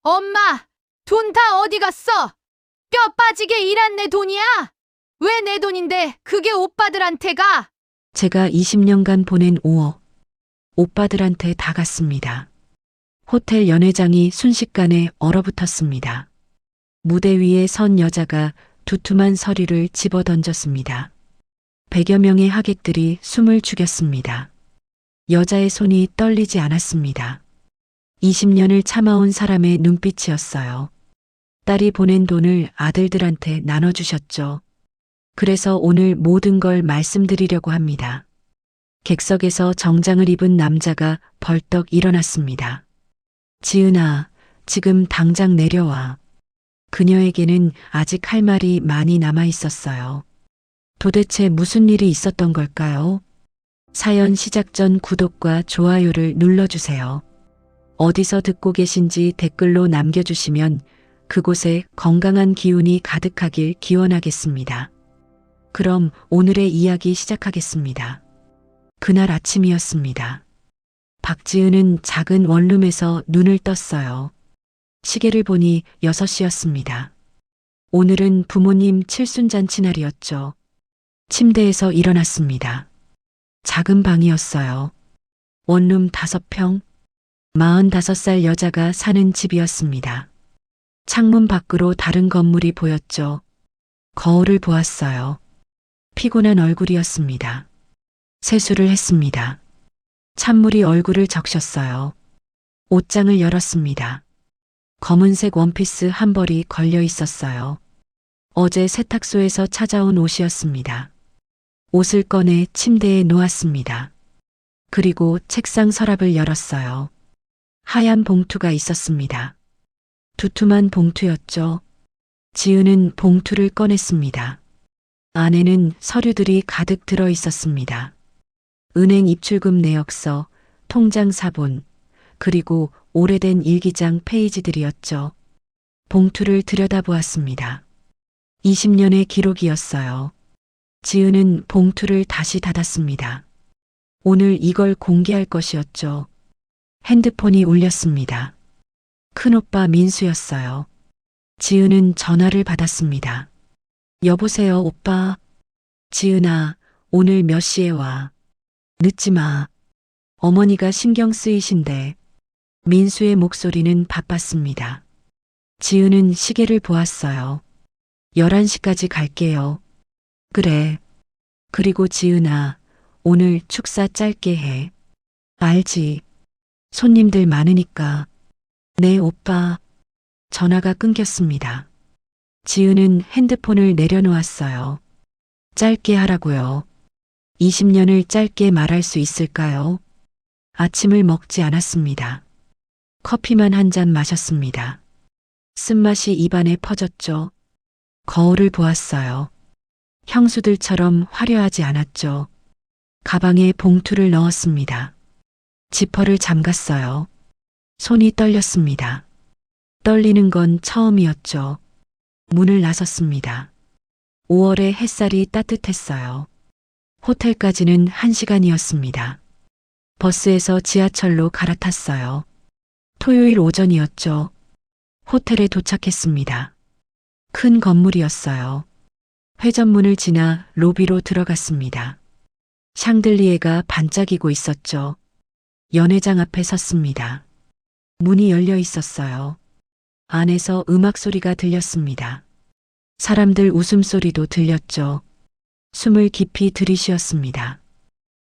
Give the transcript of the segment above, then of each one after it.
엄마, 돈 다 어디 갔어? 뼈 빠지게 일한 내 돈이야? 왜 내 돈인데 그게 오빠들한테 가? 제가 20년간 보낸 5억. 오빠들한테 다 갔습니다. 호텔 연회장이 순식간에 얼어붙었습니다. 무대 위에 선 여자가 두툼한 서류를 집어 던졌습니다. 100여 명의 하객들이 숨을 죽였습니다. 여자의 손이 떨리지 않았습니다. 20년을 참아온 사람의 눈빛이었어요. 딸이 보낸 돈을 아들들한테 나눠주셨죠. 그래서 오늘 모든 걸 말씀드리려고 합니다. 객석에서 정장을 입은 남자가 벌떡 일어났습니다. 지은아, 지금 당장 내려와. 그녀에게는 아직 할 말이 많이 남아 있었어요. 도대체 무슨 일이 있었던 걸까요? 사연 시작 전 구독과 좋아요를 눌러주세요. 어디서 듣고 계신지 댓글로 남겨주시면 그곳에 건강한 기운이 가득하길 기원하겠습니다. 그럼 오늘의 이야기 시작하겠습니다. 그날 아침이었습니다. 박지은은 작은 원룸에서 눈을 떴어요. 시계를 보니 6시였습니다. 오늘은 부모님 칠순잔치 날이었죠. 침대에서 일어났습니다. 작은 방이었어요. 원룸 5평, 45살 여자가 사는 집이었습니다. 창문 밖으로 다른 건물이 보였죠. 거울을 보았어요. 피곤한 얼굴이었습니다. 세수를 했습니다. 찬물이 얼굴을 적셨어요. 옷장을 열었습니다. 검은색 원피스 한 벌이 걸려 있었어요. 어제 세탁소에서 찾아온 옷이었습니다. 옷을 꺼내 침대에 놓았습니다. 그리고 책상 서랍을 열었어요. 하얀 봉투가 있었습니다. 두툼한 봉투였죠. 지은은 봉투를 꺼냈습니다. 안에는 서류들이 가득 들어 있었습니다. 은행 입출금 내역서, 통장 사본, 그리고 오래된 일기장 페이지들이었죠. 봉투를 들여다보았습니다. 20년의 기록이었어요. 지은은 봉투를 다시 닫았습니다. 오늘 이걸 공개할 것이었죠. 핸드폰이 울렸습니다. 큰오빠 민수였어요. 지은은 전화를 받았습니다. 여보세요, 오빠. 지은아, 오늘 몇 시에 와? 늦지 마. 어머니가 신경 쓰이신데. 민수의 목소리는 바빴습니다. 지은은 시계를 보았어요. 11시까지 갈게요. 그래. 그리고 지은아, 오늘 축사 짧게 해. 알지. 손님들 많으니까. 네, 오빠. 전화가 끊겼습니다. 지은은 핸드폰을 내려놓았어요. 짧게 하라고요. 20년을 짧게 말할 수 있을까요? 아침을 먹지 않았습니다. 커피만 한 잔 마셨습니다. 쓴맛이 입안에 퍼졌죠. 거울을 보았어요. 형수들처럼 화려하지 않았죠. 가방에 봉투를 넣었습니다. 지퍼를 잠갔어요. 손이 떨렸습니다. 떨리는 건 처음이었죠. 문을 나섰습니다. 5월의 햇살이 따뜻했어요. 호텔까지는 1시간이었습니다. 버스에서 지하철로 갈아탔어요. 토요일 오전이었죠. 호텔에 도착했습니다. 큰 건물이었어요. 회전문을 지나 로비로 들어갔습니다. 샹들리에가 반짝이고 있었죠. 연회장 앞에 섰습니다. 문이 열려 있었어요. 안에서 음악 소리가 들렸습니다. 사람들 웃음소리도 들렸죠. 숨을 깊이 들이쉬었습니다.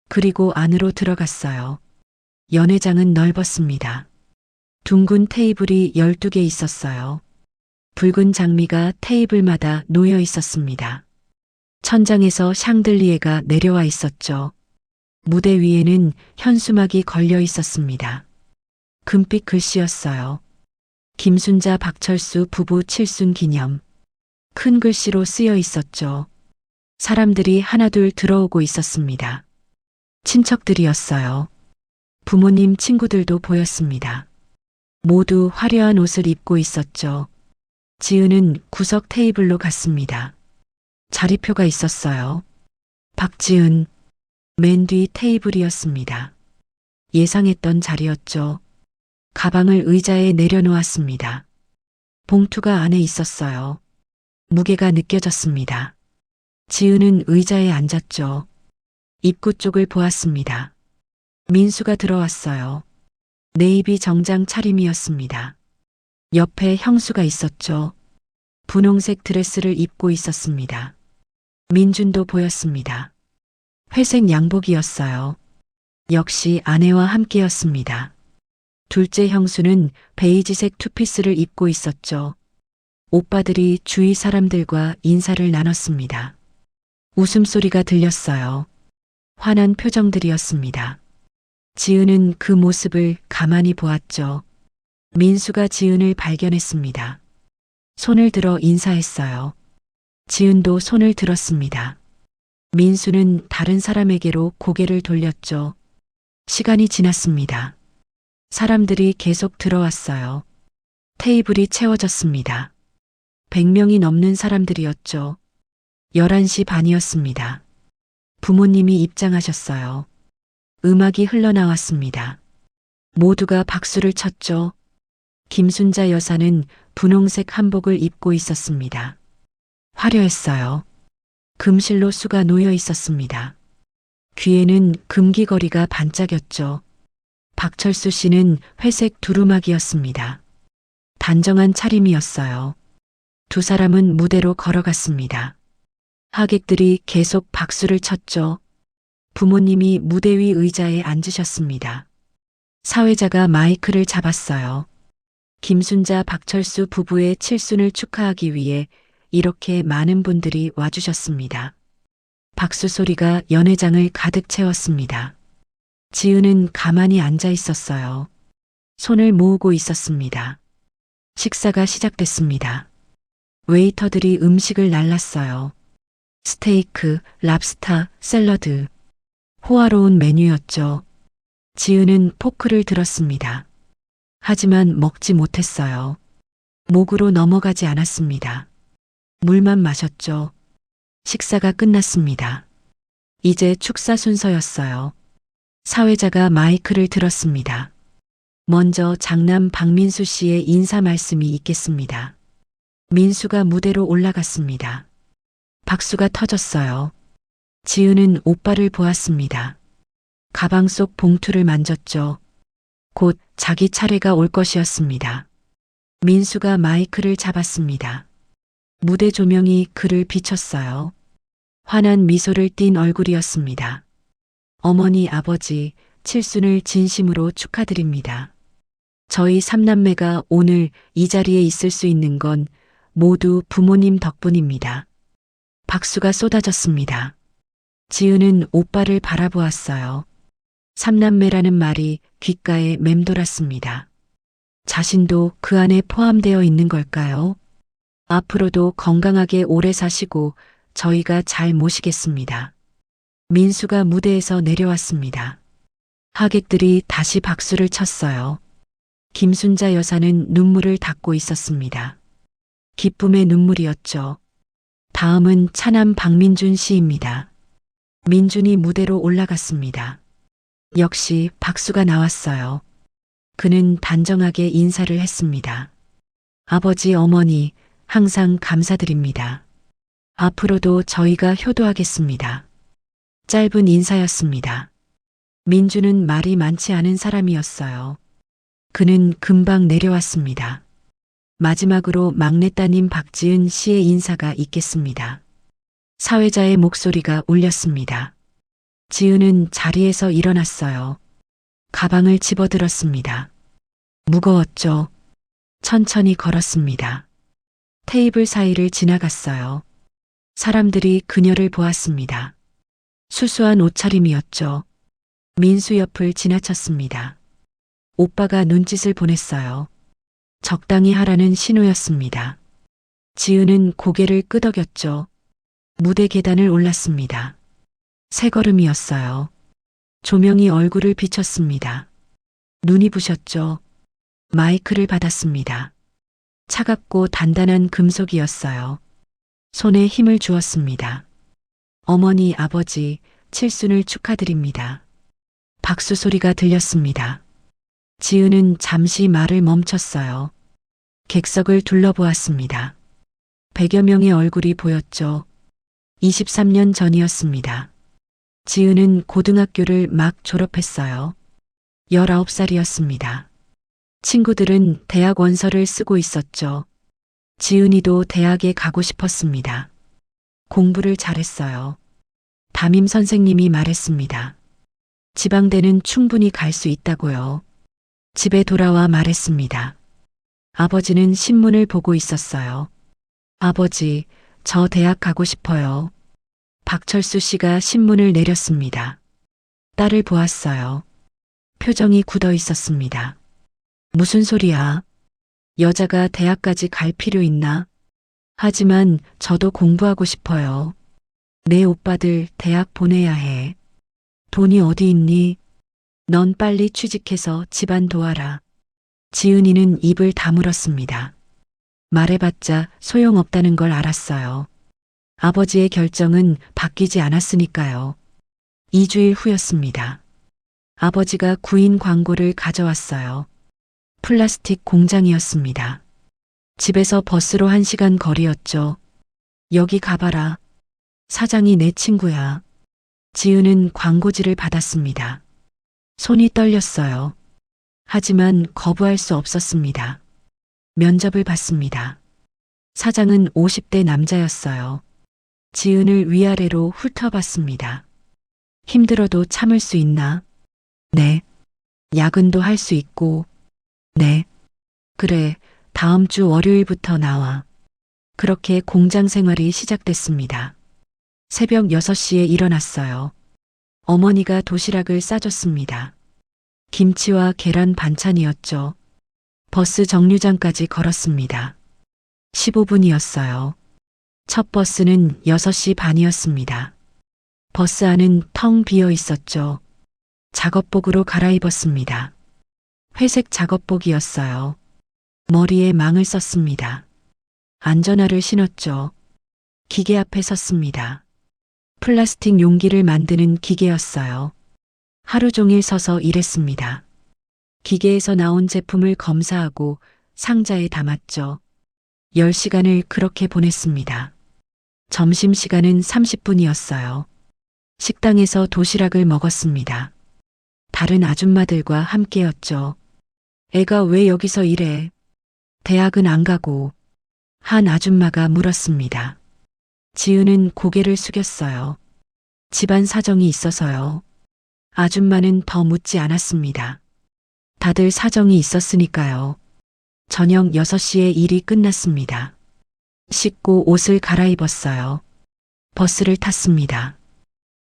그리고 안으로 들어갔어요. 연회장은 넓었습니다. 둥근 테이블이 12개 있었어요. 붉은 장미가 테이블마다 놓여 있었습니다. 천장에서 샹들리에가 내려와 있었죠. 무대 위에는 현수막이 걸려 있었습니다. 금빛 글씨였어요. 김순자 박철수 부부 칠순 기념. 큰 글씨로 쓰여 있었죠. 사람들이 하나둘 들어오고 있었습니다. 친척들이었어요. 부모님 친구들도 보였습니다. 모두 화려한 옷을 입고 있었죠. 지은은 구석 테이블로 갔습니다. 자리표가 있었어요. 박지은, 맨 뒤 테이블이었습니다. 예상했던 자리였죠. 가방을 의자에 내려놓았습니다. 봉투가 안에 있었어요. 무게가 느껴졌습니다. 지은은 의자에 앉았죠. 입구 쪽을 보았습니다. 민수가 들어왔어요. 네이비 정장 차림이었습니다. 옆에 형수가 있었죠. 분홍색 드레스를 입고 있었습니다. 민준도 보였습니다. 회색 양복이었어요. 역시 아내와 함께였습니다. 둘째 형수는 베이지색 투피스를 입고 있었죠. 오빠들이 주위 사람들과 인사를 나눴습니다. 웃음소리가 들렸어요. 환한 표정들이었습니다. 지은은 그 모습을 가만히 보았죠. 민수가 지은을 발견했습니다. 손을 들어 인사했어요. 지은도 손을 들었습니다. 민수는 다른 사람에게로 고개를 돌렸죠. 시간이 지났습니다. 사람들이 계속 들어왔어요. 테이블이 채워졌습니다. 100명이 넘는 사람들이었죠. 11시 반이었습니다. 부모님이 입장하셨어요. 음악이 흘러나왔습니다. 모두가 박수를 쳤죠. 김순자 여사는 분홍색 한복을 입고 있었습니다. 화려했어요. 금실로 수가 놓여 있었습니다. 귀에는 금귀걸이가 반짝였죠. 박철수 씨는 회색 두루마기였습니다. 단정한 차림이었어요. 두 사람은 무대로 걸어갔습니다. 하객들이 계속 박수를 쳤죠. 부모님이 무대 위 의자에 앉으셨습니다. 사회자가 마이크를 잡았어요. 김순자 박철수 부부의 칠순을 축하하기 위해 이렇게 많은 분들이 와주셨습니다. 박수 소리가 연회장을 가득 채웠습니다. 지은은 가만히 앉아 있었어요. 손을 모으고 있었습니다. 식사가 시작됐습니다. 웨이터들이 음식을 날랐어요. 스테이크, 랍스터, 샐러드. 호화로운 메뉴였죠. 지은은 포크를 들었습니다. 하지만 먹지 못했어요. 목으로 넘어가지 않았습니다. 물만 마셨죠. 식사가 끝났습니다. 이제 축사 순서였어요. 사회자가 마이크를 들었습니다. 먼저 장남 박민수 씨의 인사 말씀이 있겠습니다. 민수가 무대로 올라갔습니다. 박수가 터졌어요. 지은은 오빠를 보았습니다. 가방 속 봉투를 만졌죠. 곧 자기 차례가 올 것이었습니다. 민수가 마이크를 잡았습니다. 무대 조명이 그를 비췄어요. 환한 미소를 띤 얼굴이었습니다. 어머니, 아버지, 칠순을 진심으로 축하드립니다. 저희 삼남매가 오늘 이 자리에 있을 수 있는 건 모두 부모님 덕분입니다. 박수가 쏟아졌습니다. 지은은 오빠를 바라보았어요. 삼남매라는 말이 귓가에 맴돌았습니다. 자신도 그 안에 포함되어 있는 걸까요? 앞으로도 건강하게 오래 사시고 저희가 잘 모시겠습니다. 민수가 무대에서 내려왔습니다. 하객들이 다시 박수를 쳤어요. 김순자 여사는 눈물을 닦고 있었습니다. 기쁨의 눈물이었죠. 다음은 차남 박민준 씨입니다. 민준이 무대로 올라갔습니다. 역시 박수가 나왔어요. 그는 단정하게 인사를 했습니다. 아버지, 어머니, 항상 감사드립니다. 앞으로도 저희가 효도하겠습니다. 짧은 인사였습니다. 민준은 말이 많지 않은 사람이었어요. 그는 금방 내려왔습니다. 마지막으로 막내 따님 박지은 씨의 인사가 있겠습니다. 사회자의 목소리가 울렸습니다. 지은은 자리에서 일어났어요. 가방을 집어들었습니다. 무거웠죠. 천천히 걸었습니다. 테이블 사이를 지나갔어요. 사람들이 그녀를 보았습니다. 수수한 옷차림이었죠. 민수 옆을 지나쳤습니다. 오빠가 눈짓을 보냈어요. 적당히 하라는 신호였습니다. 지은은 고개를 끄덕였죠. 무대 계단을 올랐습니다. 세 걸음이었어요. 조명이 얼굴을 비췄습니다. 눈이 부셨죠. 마이크를 받았습니다. 차갑고 단단한 금속이었어요. 손에 힘을 주었습니다. 어머니, 아버지, 칠순을 축하드립니다. 박수 소리가 들렸습니다. 지은은 잠시 말을 멈췄어요. 객석을 둘러보았습니다. 100여 명의 얼굴이 보였죠. 23년 전이었습니다. 지은은 고등학교를 막 졸업했어요. 19살이었습니다. 친구들은 대학 원서를 쓰고 있었죠. 지은이도 대학에 가고 싶었습니다. 공부를 잘했어요. 담임 선생님이 말했습니다. 지방대는 충분히 갈 수 있다고요. 집에 돌아와 말했습니다. 아버지는 신문을 보고 있었어요. 아버지, 저 대학 가고 싶어요. 박철수 씨가 신문을 내렸습니다. 딸을 보았어요. 표정이 굳어 있었습니다. 무슨 소리야? 여자가 대학까지 갈 필요 있나? 하지만 저도 공부하고 싶어요. 내 오빠들 대학 보내야 해. 돈이 어디 있니? 넌 빨리 취직해서 집안 도와라. 지은이는 입을 다물었습니다. 말해봤자 소용없다는 걸 알았어요. 아버지의 결정은 바뀌지 않았으니까요. 2주일 후였습니다. 아버지가 구인 광고를 가져왔어요. 플라스틱 공장이었습니다. 집에서 버스로 1시간 거리였죠. 여기 가봐라. 사장이 내 친구야. 지은은 광고지를 받았습니다. 손이 떨렸어요. 하지만 거부할 수 없었습니다. 면접을 봤습니다. 사장은 50대 남자였어요. 지은을 위아래로 훑어봤습니다. 힘들어도 참을 수 있나? 네. 야근도 할 수 있고. 네. 그래, 다음 주 월요일부터 나와. 그렇게 공장 생활이 시작됐습니다. 새벽 6시에 일어났어요. 어머니가 도시락을 싸줬습니다. 김치와 계란 반찬이었죠. 버스 정류장까지 걸었습니다. 15분이었어요. 첫 버스는 6시 반이었습니다. 버스 안은 텅 비어 있었죠. 작업복으로 갈아입었습니다. 회색 작업복이었어요. 머리에 망을 썼습니다. 안전화를 신었죠. 기계 앞에 섰습니다. 플라스틱 용기를 만드는 기계였어요. 하루 종일 서서 일했습니다. 기계에서 나온 제품을 검사하고 상자에 담았죠. 10시간을 그렇게 보냈습니다. 점심시간은 30분이었어요. 식당에서 도시락을 먹었습니다. 다른 아줌마들과 함께였죠. 애가 왜 여기서 일해? 대학은 안 가고. 한 아줌마가 물었습니다. 지은은 고개를 숙였어요. 집안 사정이 있어서요. 아줌마는 더 묻지 않았습니다. 다들 사정이 있었으니까요. 저녁 6시에 일이 끝났습니다. 씻고 옷을 갈아입었어요. 버스를 탔습니다.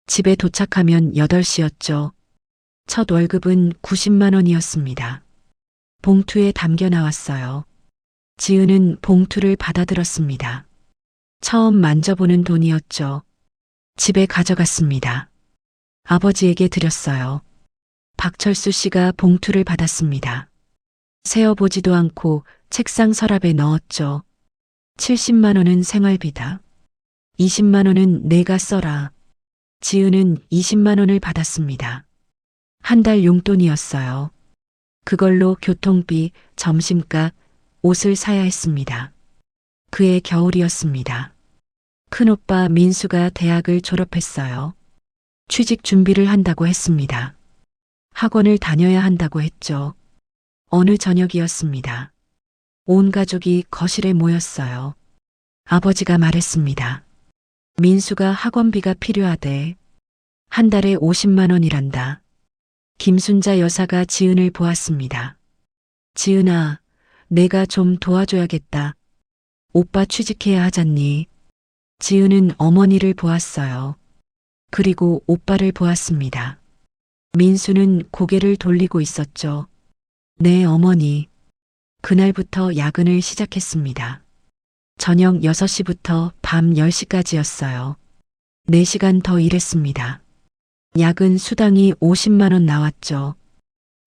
집에 도착하면 8시였죠. 첫 월급은 90만 원이었습니다. 봉투에 담겨 나왔어요. 지은은 봉투를 받아들었습니다. 처음 만져보는 돈이었죠. 집에 가져갔습니다. 아버지에게 드렸어요. 박철수 씨가 봉투를 받았습니다. 세어보지도 않고 책상 서랍에 넣었죠. 70만 원은 생활비다. 20만 원은 내가 써라. 지은은 20만 원을 받았습니다. 한 달 용돈이었어요. 그걸로 교통비, 점심값, 옷을 사야 했습니다. 그해 겨울이었습니다. 큰오빠 민수가 대학을 졸업했어요. 취직 준비를 한다고 했습니다. 학원을 다녀야 한다고 했죠. 어느 저녁이었습니다. 온 가족이 거실에 모였어요. 아버지가 말했습니다. 민수가 학원비가 필요하대. 한 달에 50만 원이란다. 김순자 여사가 지은을 보았습니다. 지은아, 내가 좀 도와줘야겠다. 오빠 취직해야 하잖니. 지은은 어머니를 보았어요. 그리고 오빠를 보았습니다. 민수는 고개를 돌리고 있었죠. 네, 어머니. 그날부터 야근을 시작했습니다. 저녁 6시부터 밤 10시까지였어요. 4시간 더 일했습니다. 야근 수당이 50만 원 나왔죠.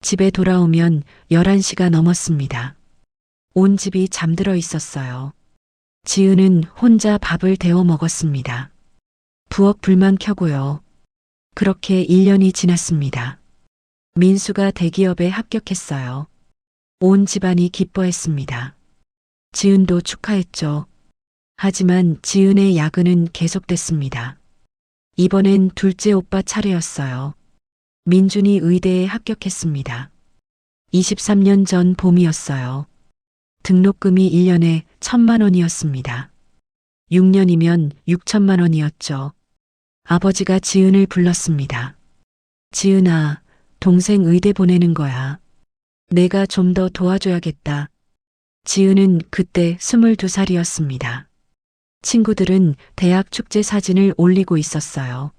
집에 돌아오면 11시가 넘었습니다. 온 집이 잠들어 있었어요. 지은은 혼자 밥을 데워 먹었습니다. 부엌 불만 켜고요. 그렇게 1년이 지났습니다. 민수가 대기업에 합격했어요. 온 집안이 기뻐했습니다. 지은도 축하했죠. 하지만 지은의 야근은 계속됐습니다. 이번엔 둘째 오빠 차례였어요. 민준이 의대에 합격했습니다. 23년 전 봄이었어요. 등록금이 1년에 1,000만 원이었습니다. 6년이면 6천만 원이었죠. 아버지가 지은을 불렀습니다. 지은아, 동생 의대 보내는 거야. 내가 좀 더 도와줘야겠다. 지은은 그때 22살이었습니다. 친구들은 대학 축제 사진을 올리고 있었어요.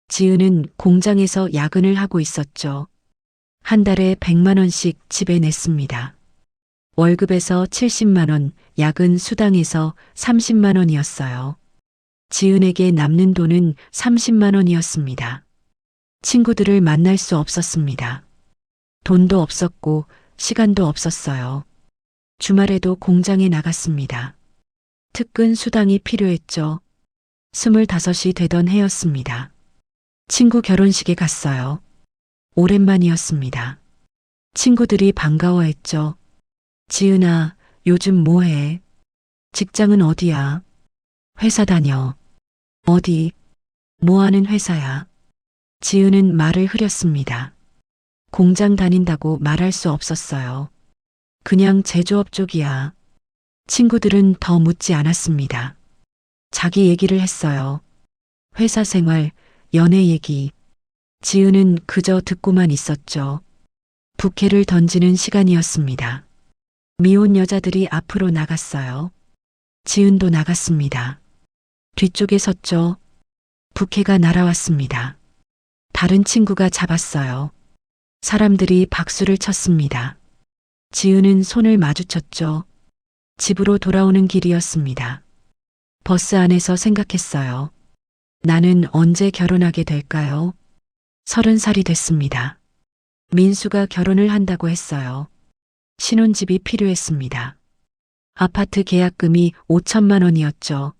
지은은 공장에서 야근을 하고 있었죠. 한 달에 100만 원씩 집에 냈습니다. 월급에서 70만 원, 야근 수당에서 30만 원이었어요. 지은에게 남는 돈은 30만 원이었습니다. 친구들을 만날 수 없었습니다. 돈도 없었고 시간도 없었어요. 주말에도 공장에 나갔습니다. 특근 수당이 필요했죠. 25이 되던 해였습니다. 친구 결혼식에 갔어요. 오랜만이었습니다. 친구들이 반가워했죠. 지은아, 요즘 뭐해? 직장은 어디야? 회사 다녀. 어디? 뭐하는 회사야? 지은은 말을 흐렸습니다. 공장 다닌다고 말할 수 없었어요. 그냥 제조업 쪽이야. 친구들은 더 묻지 않았습니다. 자기 얘기를 했어요. 회사 생활, 연애 얘기. 지은은 그저 듣고만 있었죠. 부케를 던지는 시간이었습니다. 미혼 여자들이 앞으로 나갔어요. 지은도 나갔습니다. 뒤쪽에 섰죠. 부케가 날아왔습니다. 다른 친구가 잡았어요. 사람들이 박수를 쳤습니다. 지은은 손을 마주쳤죠. 집으로 돌아오는 길이었습니다. 버스 안에서 생각했어요. 나는 언제 결혼하게 될까요? 30살이 됐습니다. 민수가 결혼을 한다고 했어요. 신혼집이 필요했습니다. 아파트 계약금이 5천만 원이었죠.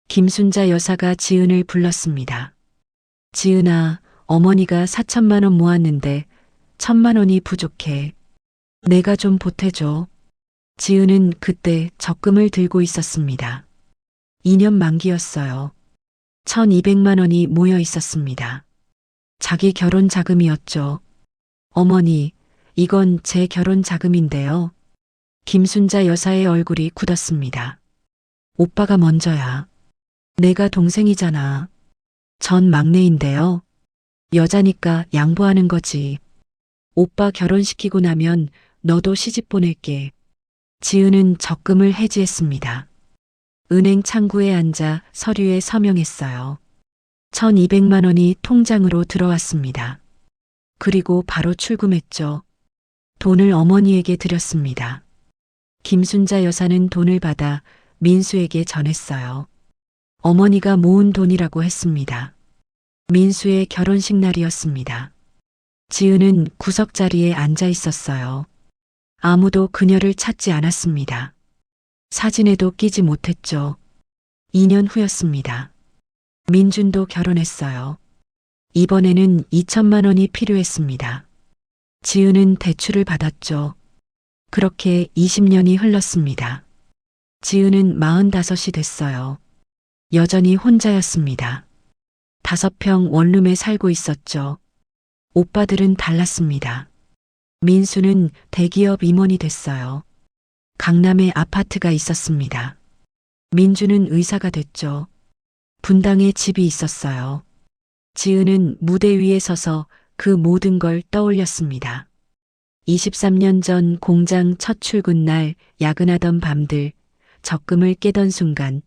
김순자 여사가 지은을 불렀습니다. 지은아, 어머니가 4천만 원 모았는데 1,000만 원이 부족해. 내가 좀 보태줘. 지은은 그때 적금을 들고 있었습니다. 2년 만기였어요. 1,200만 원이 모여 있었습니다. 자기 결혼 자금이었죠. 어머니, 이건 제 결혼 자금인데요. 김순자 여사의 얼굴이 굳었습니다. 오빠가 먼저야. 내가 동생이잖아. 전 막내인데요. 여자니까 양보하는 거지. 오빠 결혼시키고 나면 너도 시집 보낼게. 지은은 적금을 해지했습니다. 은행 창구에 앉아 서류에 서명했어요. 1,200만 원이 통장으로 들어왔습니다. 그리고 바로 출금했죠. 돈을 어머니에게 드렸습니다. 김순자 여사는 돈을 받아 민수에게 전했어요. 어머니가 모은 돈이라고 했습니다. 민수의 결혼식 날이었습니다. 지은은 구석자리에 앉아 있었어요. 아무도 그녀를 찾지 않았습니다. 사진에도 끼지 못했죠. 2년 후였습니다. 민준도 결혼했어요. 이번에는 2천만 원이 필요했습니다. 지은은 대출을 받았죠. 그렇게 20년이 흘렀습니다. 지은은 45이 됐어요. 여전히 혼자였습니다. 5평 원룸에 살고 있었죠. 오빠들은 달랐습니다. 민수는 대기업 임원이 됐어요. 강남에 아파트가 있었습니다. 민주는 의사가 됐죠. 분당에 집이 있었어요. 지은은 무대 위에 서서 그 모든 걸 떠올렸습니다. 23년 전 공장 첫 출근 날 야근하던 밤들, 적금을 깨던 순간,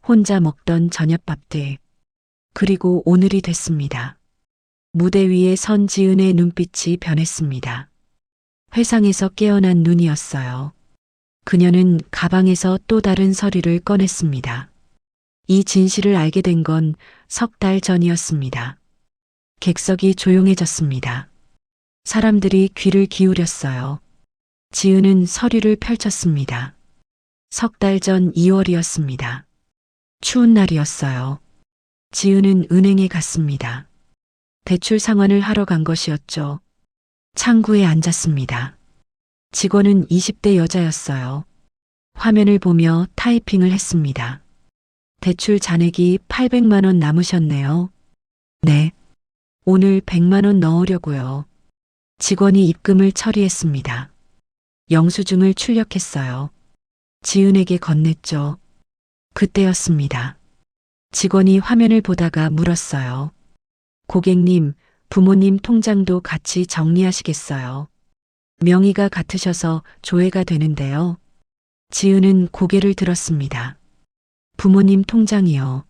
혼자 먹던 저녁밥들, 그리고 오늘이 됐습니다. 무대 위에 선 지은의 눈빛이 변했습니다. 회상에서 깨어난 눈이었어요. 그녀는 가방에서 또 다른 서류를 꺼냈습니다. 이 진실을 알게 된 건 3달 전이었습니다. 객석이 조용해졌습니다. 사람들이 귀를 기울였어요. 지은은 서류를 펼쳤습니다. 3달 전 2월이었습니다. 추운 날이었어요. 지은은 은행에 갔습니다. 대출 상환을 하러 간 것이었죠. 창구에 앉았습니다. 직원은 20대 여자였어요. 화면을 보며 타이핑을 했습니다. 대출 잔액이 800만 원 남으셨네요. 네. 오늘 100만 원 넣으려고요. 직원이 입금을 처리했습니다. 영수증을 출력했어요. 지은에게 건넸죠. 그때였습니다. 직원이 화면을 보다가 물었어요. 고객님, 부모님 통장도 같이 정리하시겠어요? 명의가 같으셔서 조회가 되는데요. 지은은 고개를 들었습니다. 부모님 통장이요.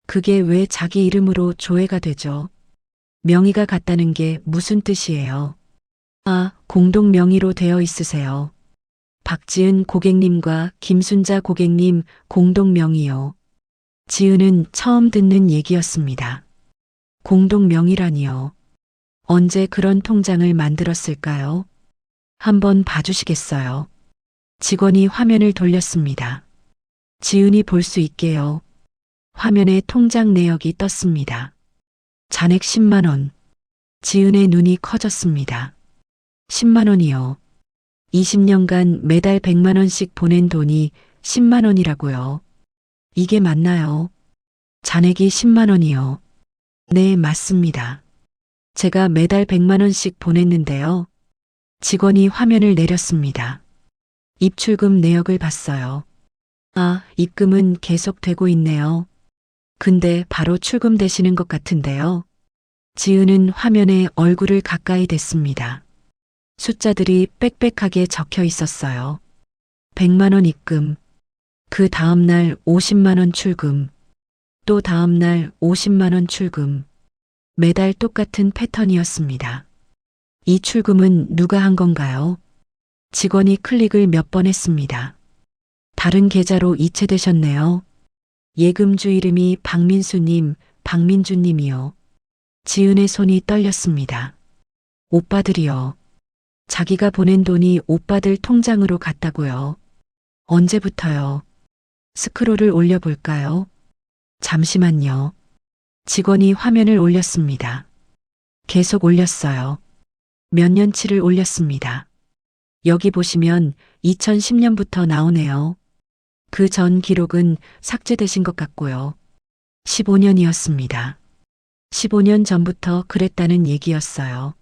그게 왜 자기 이름으로 조회가 되죠? 명의가 같다는 게 무슨 뜻이에요? 아, 공동 명의로 되어 있으세요. 박지은 고객님과 김순자 고객님 공동 명의요. 지은은 처음 듣는 얘기였습니다. 공동 명의라니요. 언제 그런 통장을 만들었을까요? 한번 봐주시겠어요? 직원이 화면을 돌렸습니다. 지은이 볼 수 있게요. 화면에 통장 내역이 떴습니다. 잔액 10만 원. 지은의 눈이 커졌습니다. 10만 원이요. 20년간 매달 100만 원씩 보낸 돈이 10만 원이라고요. 이게 맞나요? 잔액이 10만 원이요. 네, 맞습니다. 제가 매달 100만 원씩 보냈는데요. 직원이 화면을 내렸습니다. 입출금 내역을 봤어요. 아, 입금은 계속되고 있네요. 근데 바로 출금되시는 것 같은데요. 지은은 화면에 얼굴을 가까이 댔습니다. 숫자들이 빽빽하게 적혀 있었어요. 100만 원 입금. 그 다음날 50만 원 출금. 또 다음날 50만 원 출금. 매달 똑같은 패턴이었습니다. 이 출금은 누가 한 건가요? 직원이 클릭을 몇 번 했습니다. 다른 계좌로 이체되셨네요. 예금주 이름이 박민수님, 박민주님이요. 지은의 손이 떨렸습니다. 오빠들이요. 자기가 보낸 돈이 오빠들 통장으로 갔다고요. 언제부터요? 스크롤을 올려볼까요? 잠시만요. 직원이 화면을 올렸습니다. 계속 올렸어요. 몇 년치를 올렸습니다. 여기 보시면 2010년부터 나오네요. 그 전 기록은 삭제되신 것 같고요. 15년이었습니다. 15년 전부터 그랬다는 얘기였어요.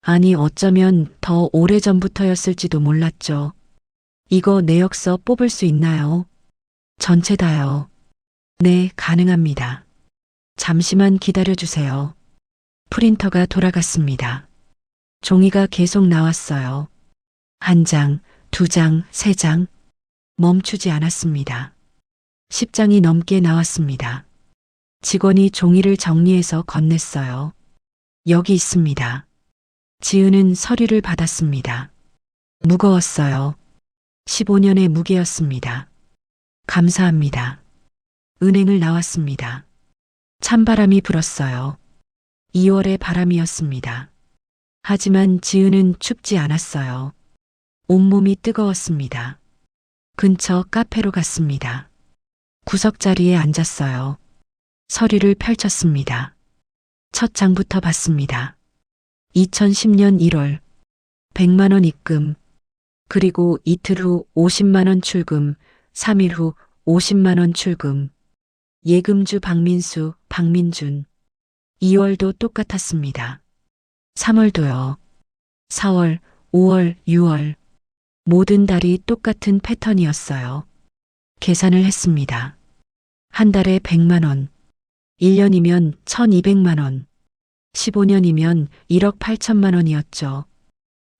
아니, 어쩌면 더 오래전부터였을지도 몰랐죠. 이거 내역서 뽑을 수 있나요? 전체 다요. 네, 가능합니다. 잠시만 기다려주세요. 프린터가 돌아갔습니다. 종이가 계속 나왔어요. 한 장, 두 장, 세 장. 멈추지 않았습니다. 10장이 넘게 나왔습니다. 직원이 종이를 정리해서 건넸어요. 여기 있습니다. 지은은 서류를 받았습니다. 무거웠어요. 15년의 무게였습니다. 감사합니다. 은행을 나왔습니다. 찬바람이 불었어요. 2월의 바람이었습니다. 하지만 지은은 춥지 않았어요. 온몸이 뜨거웠습니다. 근처 카페로 갔습니다. 구석자리에 앉았어요. 서류를 펼쳤습니다. 첫 장부터 봤습니다. 2010년 1월 100만 원 입금, 그리고 이틀 후 50만 원 출금, 3일 후 50만 원 출금. 예금주 박민수, 박민준. 2월도 똑같았습니다. 3월도요. 4월, 5월, 6월. 모든 달이 똑같은 패턴이었어요. 계산을 했습니다. 한 달에 100만 원. 1년이면 1200만 원. 15년이면 1억 8천만 원이었죠.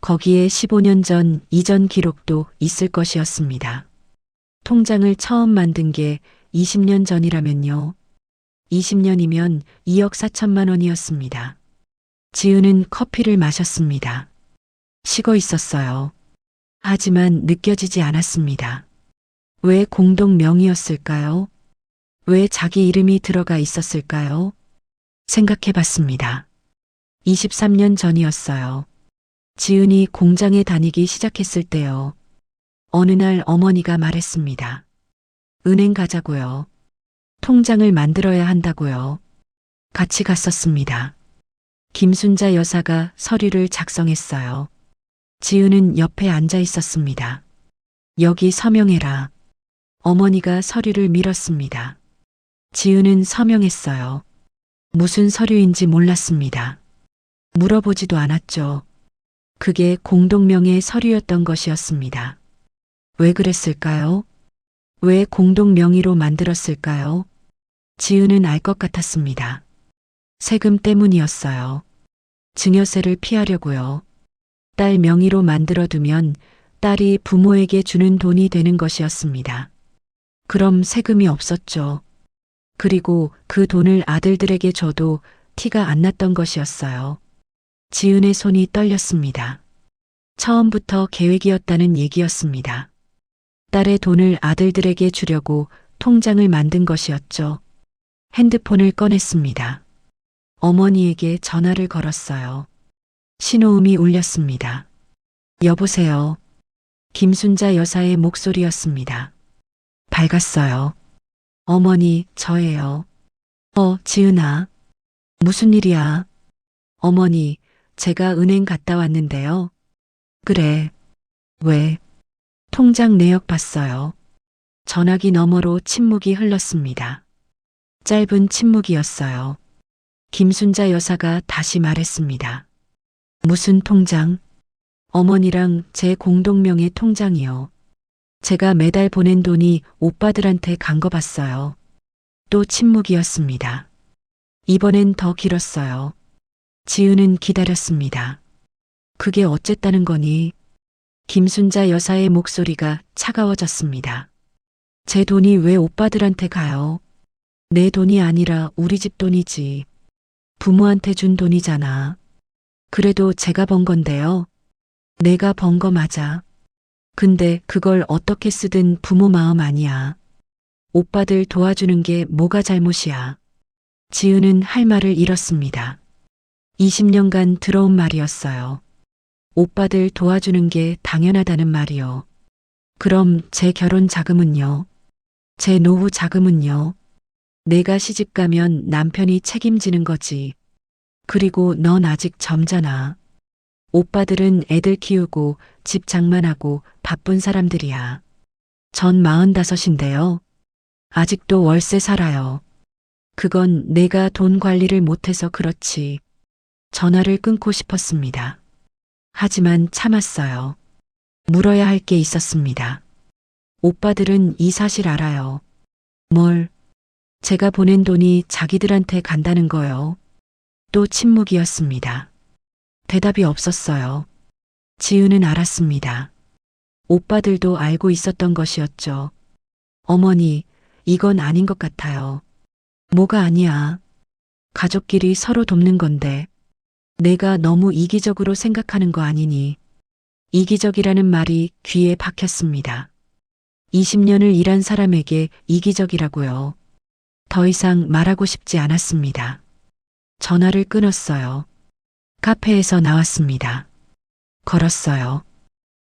거기에 15년 전 이전 기록도 있을 것이었습니다. 통장을 처음 만든 게 20년 전이라면요. 20년이면 2억 4천만 원이었습니다. 지은은 커피를 마셨습니다. 식어 있었어요. 하지만 느껴지지 않았습니다. 왜 공동 명의였을까요? 왜 자기 이름이 들어가 있었을까요? 생각해 봤습니다. 23년 전이었어요. 지은이 공장에 다니기 시작했을 때요. 어느 날 어머니가 말했습니다. 은행 가자고요. 통장을 만들어야 한다고요. 같이 갔었습니다. 김순자 여사가 서류를 작성했어요. 지은은 옆에 앉아 있었습니다. 여기 서명해라. 어머니가 서류를 밀었습니다. 지은은 서명했어요. 무슨 서류인지 몰랐습니다. 물어보지도 않았죠. 그게 공동명의 서류였던 것이었습니다. 왜 그랬을까요? 왜 공동명의로 만들었을까요? 지은은 알 것 같았습니다. 세금 때문이었어요. 증여세를 피하려고요. 딸 명의로 만들어두면 딸이 부모에게 주는 돈이 되는 것이었습니다. 그럼 세금이 없었죠. 그리고 그 돈을 아들들에게 줘도 티가 안 났던 것이었어요. 지은의 손이 떨렸습니다. 처음부터 계획이었다는 얘기였습니다. 딸의 돈을 아들들에게 주려고 통장을 만든 것이었죠. 핸드폰을 꺼냈습니다. 어머니에게 전화를 걸었어요. 신호음이 울렸습니다. 여보세요. 김순자 여사의 목소리였습니다. 밝았어요. 어머니, 저예요. 지은아. 무슨 일이야? 어머니, 제가 은행 갔다 왔는데요. 그래. 왜? 통장 내역 봤어요. 전화기 너머로 침묵이 흘렀습니다. 짧은 침묵이었어요. 김순자 여사가 다시 말했습니다. 무슨 통장? 어머니랑 제 공동명의 통장이요. 제가 매달 보낸 돈이 오빠들한테 간 거 봤어요. 또 침묵이었습니다. 이번엔 더 길었어요. 지은은 기다렸습니다. 그게 어쨌다는 거니? 김순자 여사의 목소리가 차가워졌습니다. 제 돈이 왜 오빠들한테 가요? 내 돈이 아니라 우리 집 돈이지. 부모한테 준 돈이잖아. 그래도 제가 번 건데요. 내가 번 거 맞아. 근데 그걸 어떻게 쓰든 부모 마음 아니야. 오빠들 도와주는 게 뭐가 잘못이야. 지은은 할 말을 잃었습니다. 20년간 들어온 말이었어요. 오빠들 도와주는 게 당연하다는 말이요. 그럼 제 결혼 자금은요? 제 노후 자금은요? 내가 시집 가면 남편이 책임지는 거지. 그리고 넌 아직 젊잖아. 오빠들은 애들 키우고 집 장만하고 바쁜 사람들이야. 전 45인데요. 아직도 월세 살아요. 그건 내가 돈 관리를 못해서 그렇지. 전화를 끊고 싶었습니다. 하지만 참았어요. 물어야 할 게 있었습니다. 오빠들은 이 사실 알아요. 뭘? 제가 보낸 돈이 자기들한테 간다는 거요. 또 침묵이었습니다. 대답이 없었어요. 지은은 알았습니다. 오빠들도 알고 있었던 것이었죠. 어머니, 이건 아닌 것 같아요. 뭐가 아니야. 가족끼리 서로 돕는 건데. 내가 너무 이기적으로 생각하는 거 아니니. 이기적이라는 말이 귀에 박혔습니다. 20년을 일한 사람에게 이기적이라고요. 더 이상 말하고 싶지 않았습니다. 전화를 끊었어요. 카페에서 나왔습니다. 걸었어요.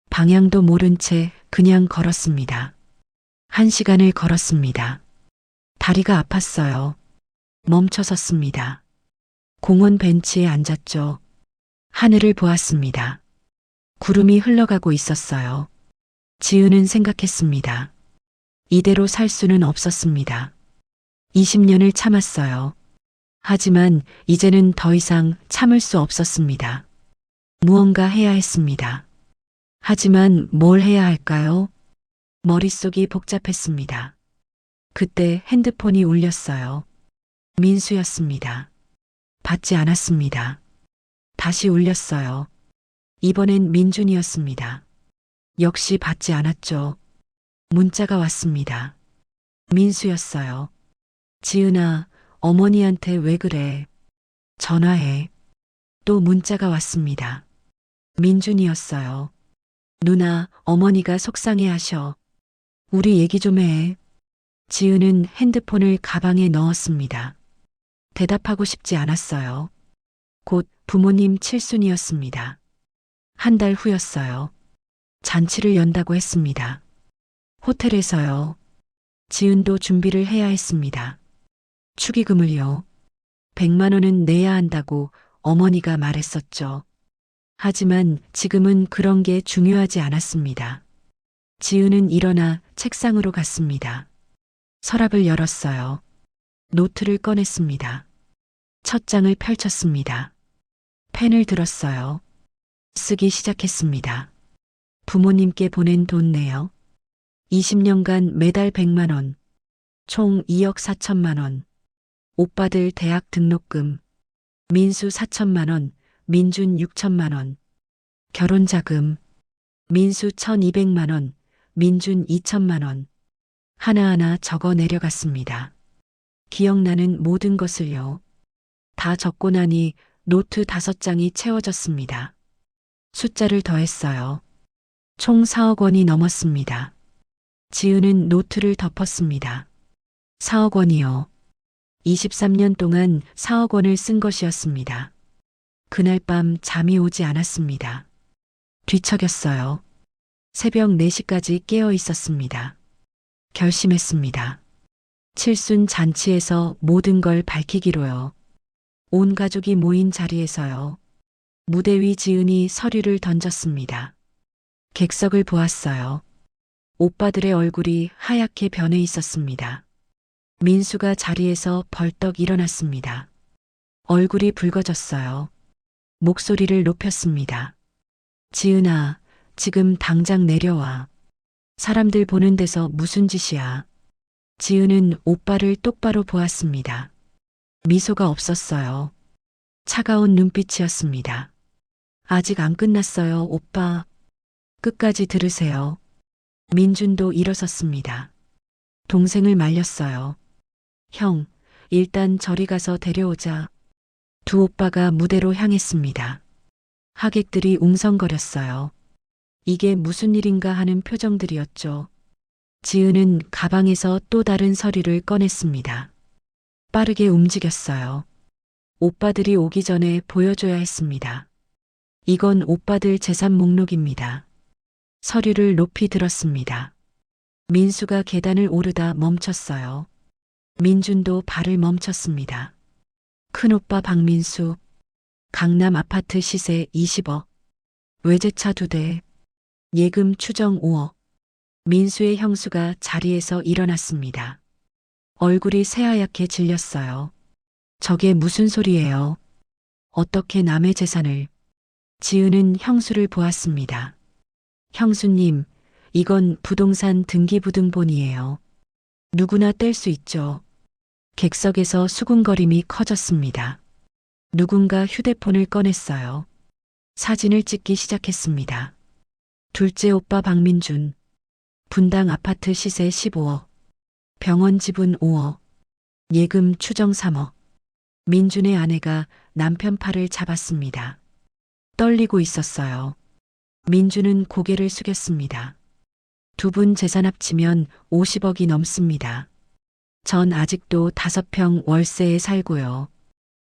방향도 모른 채 그냥 걸었습니다. 1시간을 걸었습니다. 다리가 아팠어요. 멈춰 섰습니다. 공원 벤치에 앉았죠. 하늘을 보았습니다. 구름이 흘러가고 있었어요. 지은은 생각했습니다. 이대로 살 수는 없었습니다. 20년을 참았어요. 하지만 이제는 더 이상 참을 수 없었습니다. 무언가 해야 했습니다. 하지만 뭘 해야 할까요? 머릿속이 복잡했습니다. 그때 핸드폰이 울렸어요. 민수였습니다. 받지 않았습니다. 다시 울렸어요. 이번엔 민준이었습니다. 역시 받지 않았죠. 문자가 왔습니다. 민수였어요. 지은아, 어머니한테 왜 그래? 전화해. 또 문자가 왔습니다. 민준이었어요. 누나, 어머니가 속상해 하셔. 우리 얘기 좀 해. 지은은 핸드폰을 가방에 넣었습니다. 대답하고 싶지 않았어요. 곧 부모님 칠순이었습니다. 한 달 후였어요. 잔치를 연다고 했습니다. 호텔에서요. 지은도 준비를 해야 했습니다. 축의금을요. 100만 원은 내야 한다고 어머니가 말했었죠. 하지만 지금은 그런 게 중요하지 않았습니다. 지은은 일어나 책상으로 갔습니다. 서랍을 열었어요. 노트를 꺼냈습니다. 첫 장을 펼쳤습니다. 펜을 들었어요. 쓰기 시작했습니다. 부모님께 보낸 돈 내요. 20년간 매달 100만 원, 총 2억 4천만 원. 오빠들 대학 등록금, 민수 4천만 원, 민준 6천만 원. 결혼 자금, 민수 1,200만 원, 민준 2천만 원. 하나하나 적어 내려갔습니다. 기억나는 모든 것을요. 다 적고 나니 노트 5장이 채워졌습니다. 숫자를 더했어요. 총 4억 원이 넘었습니다. 지은은 노트를 덮었습니다. 4억 원이요. 23년 동안 4억 원을 쓴 것이었습니다. 그날 밤 잠이 오지 않았습니다. 뒤척였어요. 새벽 4시까지 깨어 있었습니다. 결심했습니다. 칠순 잔치에서 모든 걸 밝히기로요. 온 가족이 모인 자리에서요. 무대 위 지은이 서류를 던졌습니다. 객석을 보았어요. 오빠들의 얼굴이 하얗게 변해 있었습니다. 민수가 자리에서 벌떡 일어났습니다. 얼굴이 붉어졌어요. 목소리를 높였습니다. 지은아, 지금 당장 내려와. 사람들 보는 데서 무슨 짓이야. 지은은 오빠를 똑바로 보았습니다. 미소가 없었어요. 차가운 눈빛이었습니다. 아직 안 끝났어요, 오빠. 끝까지 들으세요. 민준도 일어섰습니다. 동생을 말렸어요. 형, 일단 저리 가서 데려오자. 두 오빠가 무대로 향했습니다. 하객들이 웅성거렸어요. 이게 무슨 일인가 하는 표정들이었죠. 지은은 가방에서 또 다른 서류를 꺼냈습니다. 빠르게 움직였어요. 오빠들이 오기 전에 보여줘야 했습니다. 이건 오빠들 재산 목록입니다. 서류를 높이 들었습니다. 민수가 계단을 오르다 멈췄어요. 민준도 발을 멈췄습니다. 큰오빠 박민수, 강남 아파트 시세 20억, 외제차 2대, 예금 추정 5억. 민수의 형수가 자리에서 일어났습니다. 얼굴이 새하얗게 질렸어요. 저게 무슨 소리예요? 어떻게 남의 재산을? 지은은 형수를 보았습니다. 형수님, 이건 부동산 등기부등본이에요. 누구나 뗄 수 있죠. 객석에서 수군거림이 커졌습니다. 누군가 휴대폰을 꺼냈어요. 사진을 찍기 시작했습니다. 둘째 오빠 박민준, 분당 아파트 시세 15억, 병원 지분 5억, 예금 추정 3억. 민준의 아내가 남편 팔을 잡았습니다. 떨리고 있었어요. 민준은 고개를 숙였습니다. 두 분 재산 합치면 50억이 넘습니다. 전 아직도 5평 월세에 살고요.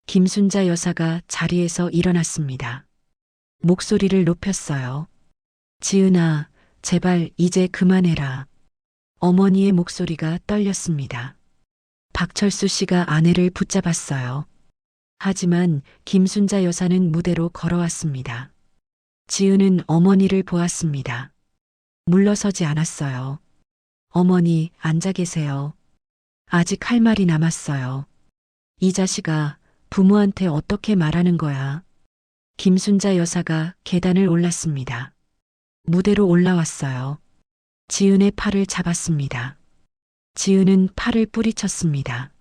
김순자 여사가 자리에서 일어났습니다. 목소리를 높였어요. 지은아, 제발 이제 그만해라. 어머니의 목소리가 떨렸습니다. 박철수 씨가 아내를 붙잡았어요. 하지만 김순자 여사는 무대로 걸어왔습니다. 지은은 어머니를 보았습니다. 물러서지 않았어요. 어머니, 앉아 계세요. 아직 할 말이 남았어요. 이 자식아, 부모한테 어떻게 말하는 거야? 김순자 여사가 계단을 올랐습니다. 무대로 올라왔어요. 지은의 팔을 잡았습니다. 지은은 팔을 뿌리쳤습니다.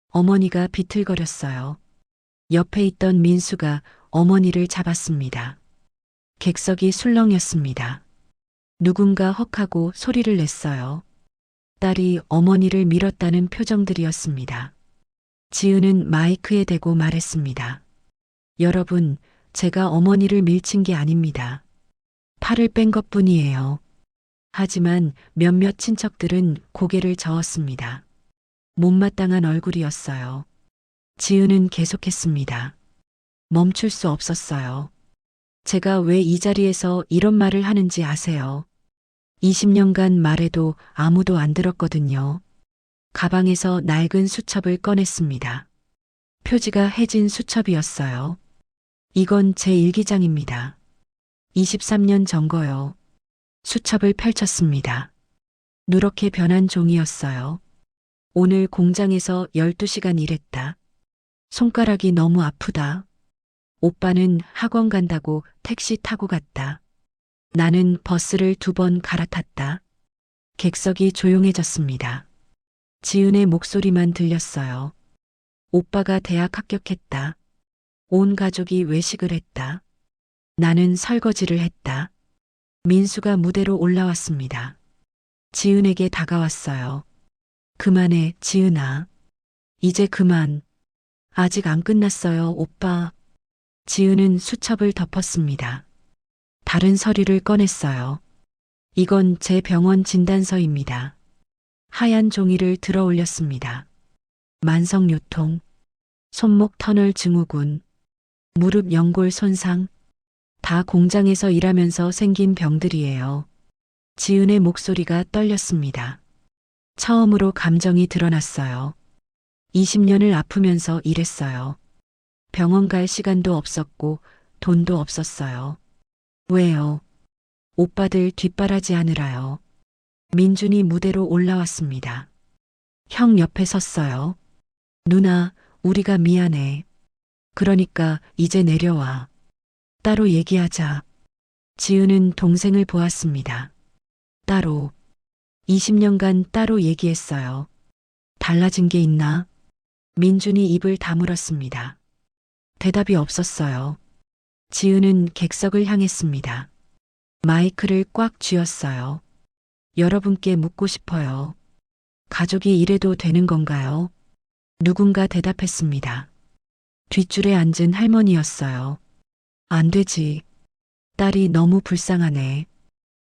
어머니가 비틀거렸어요. 옆에 있던 민수가 어머니를 잡았습니다. 객석이 술렁였습니다. 누군가 헉하고 소리를 냈어요. 딸이 어머니를 밀었다는 표정들이었습니다. 지은은 마이크에 대고 말했습니다. 여러분, 제가 어머니를 밀친 게 아닙니다. 팔을 뺀 것뿐이에요. 하지만 몇몇 친척들은 고개를 저었습니다. 못마땅한 얼굴이었어요. 지은은 계속했습니다. 멈출 수 없었어요. 제가 왜 이 자리에서 이런 말을 하는지 아세요? 20년간 말해도 아무도 안 들었거든요. 가방에서 낡은 수첩을 꺼냈습니다. 표지가 해진 수첩이었어요. 이건 제 일기장입니다. 23년 전 거요. 수첩을 펼쳤습니다. 누렇게 변한 종이였어요. 오늘 공장에서 12시간 일했다. 손가락이 너무 아프다. 오빠는 학원 간다고 택시 타고 갔다. 나는 버스를 2번 갈아탔다. 객석이 조용해졌습니다. 지은의 목소리만 들렸어요. 오빠가 대학 합격했다. 온 가족이 외식을 했다. 나는 설거지를 했다. 민수가 무대로 올라왔습니다. 지은에게 다가왔어요. 그만해, 지은아. 이제 그만. 아직 안 끝났어요, 오빠. 지은은 수첩을 덮었습니다. 다른 서류를 꺼냈어요. 이건 제 병원 진단서입니다. 하얀 종이를 들어 올렸습니다. 만성요통, 손목 터널 증후군, 무릎 연골 손상, 다 공장에서 일하면서 생긴 병들이에요. 지은의 목소리가 떨렸습니다. 처음으로 감정이 드러났어요. 20년을 아프면서 일했어요. 병원 갈 시간도 없었고 돈도 없었어요. 왜요? 오빠들 뒷바라지 하느라요. 민준이 무대로 올라왔습니다. 형 옆에 섰어요. 누나, 우리가 미안해. 그러니까 이제 내려와. 따로 얘기하자. 지은은 동생을 보았습니다. 따로. 20년간 따로 얘기했어요. 달라진 게 있나? 민준이 입을 다물었습니다. 대답이 없었어요. 지은은 객석을 향했습니다. 마이크를 꽉 쥐었어요. 여러분께 묻고 싶어요. 가족이 이래도 되는 건가요? 누군가 대답했습니다. 뒷줄에 앉은 할머니였어요. 안 되지. 딸이 너무 불쌍하네.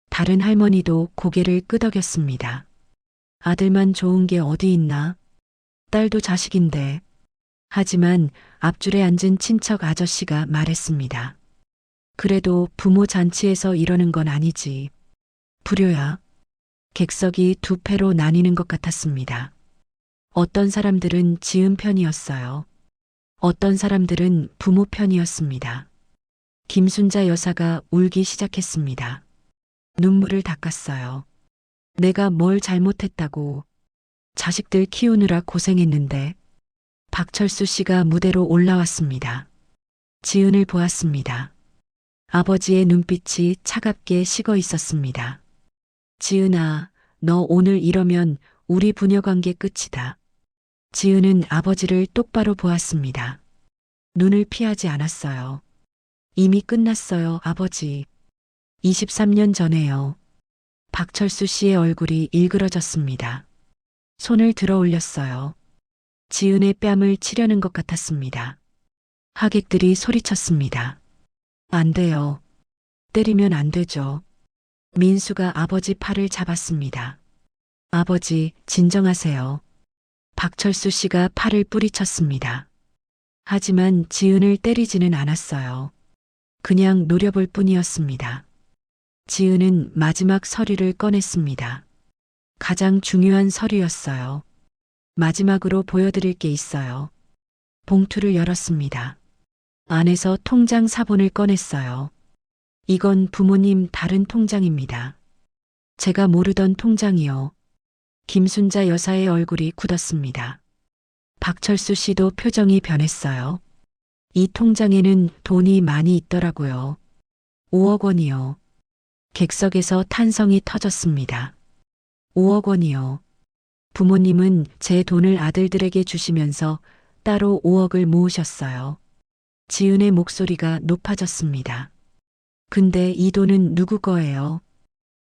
다른 할머니도 고개를 끄덕였습니다. 아들만 좋은 게 어디 있나? 딸도 자식인데. 하지만 앞줄에 앉은 친척 아저씨가 말했습니다. 그래도 부모 잔치에서 이러는 건 아니지. 불효야. 객석이 2패로 나뉘는 것 같았습니다. 어떤 사람들은 지은 편이었어요. 어떤 사람들은 부모 편이었습니다. 김순자 여사가 울기 시작했습니다. 눈물을 닦았어요. 내가 뭘 잘못했다고. 자식들 키우느라 고생했는데. 박철수 씨가 무대로 올라왔습니다. 지은을 보았습니다. 아버지의 눈빛이 차갑게 식어 있었습니다. 지은아, 너 오늘 이러면 우리 부녀 관계 끝이다. 지은은 아버지를 똑바로 보았습니다. 눈을 피하지 않았어요. 이미 끝났어요, 아버지. 23년 전에요. 박철수 씨의 얼굴이 일그러졌습니다. 손을 들어 올렸어요. 지은의 뺨을 치려는 것 같았습니다. 하객들이 소리쳤습니다. 안 돼요. 때리면 안 되죠. 민수가 아버지 팔을 잡았습니다. 아버지, 진정하세요. 박철수 씨가 팔을 뿌리쳤습니다. 하지만 지은을 때리지는 않았어요. 그냥 노려볼 뿐이었습니다. 지은은 마지막 서류를 꺼냈습니다. 가장 중요한 서류였어요. 마지막으로 보여드릴 게 있어요. 봉투를 열었습니다. 안에서 통장 사본을 꺼냈어요. 이건 부모님 다른 통장입니다. 제가 모르던 통장이요. 김순자 여사의 얼굴이 굳었습니다. 박철수 씨도 표정이 변했어요. 이 통장에는 돈이 많이 있더라고요. 5억 원이요. 객석에서 탄성이 터졌습니다. 5억 원이요. 부모님은 제 돈을 아들들에게 주시면서 따로 5억을 모으셨어요. 지은의 목소리가 높아졌습니다. 근데 이 돈은 누구 거예요?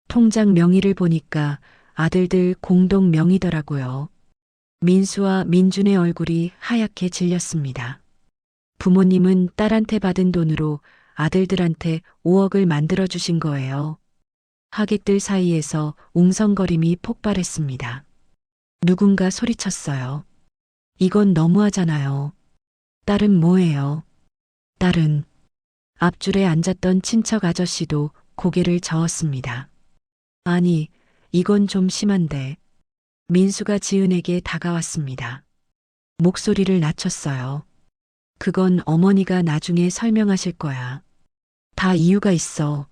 통장 명의를 보니까 아들들 공동 명의더라고요. 민수와 민준의 얼굴이 하얗게 질렸습니다. 부모님은 딸한테 받은 돈으로 아들들한테 5억을 만들어 주신 거예요. 하객들 사이에서 웅성거림이 폭발했습니다. 누군가 소리쳤어요. 이건 너무하잖아요. 딸은 뭐예요? 딸은 앞줄에 앉았던 친척 아저씨도 고개를 저었습니다. 아니, 이건 좀 심한데. 민수가 지은에게 다가왔습니다. 목소리를 낮췄어요. 그건 어머니가 나중에 설명하실 거야. 다 이유가 있어.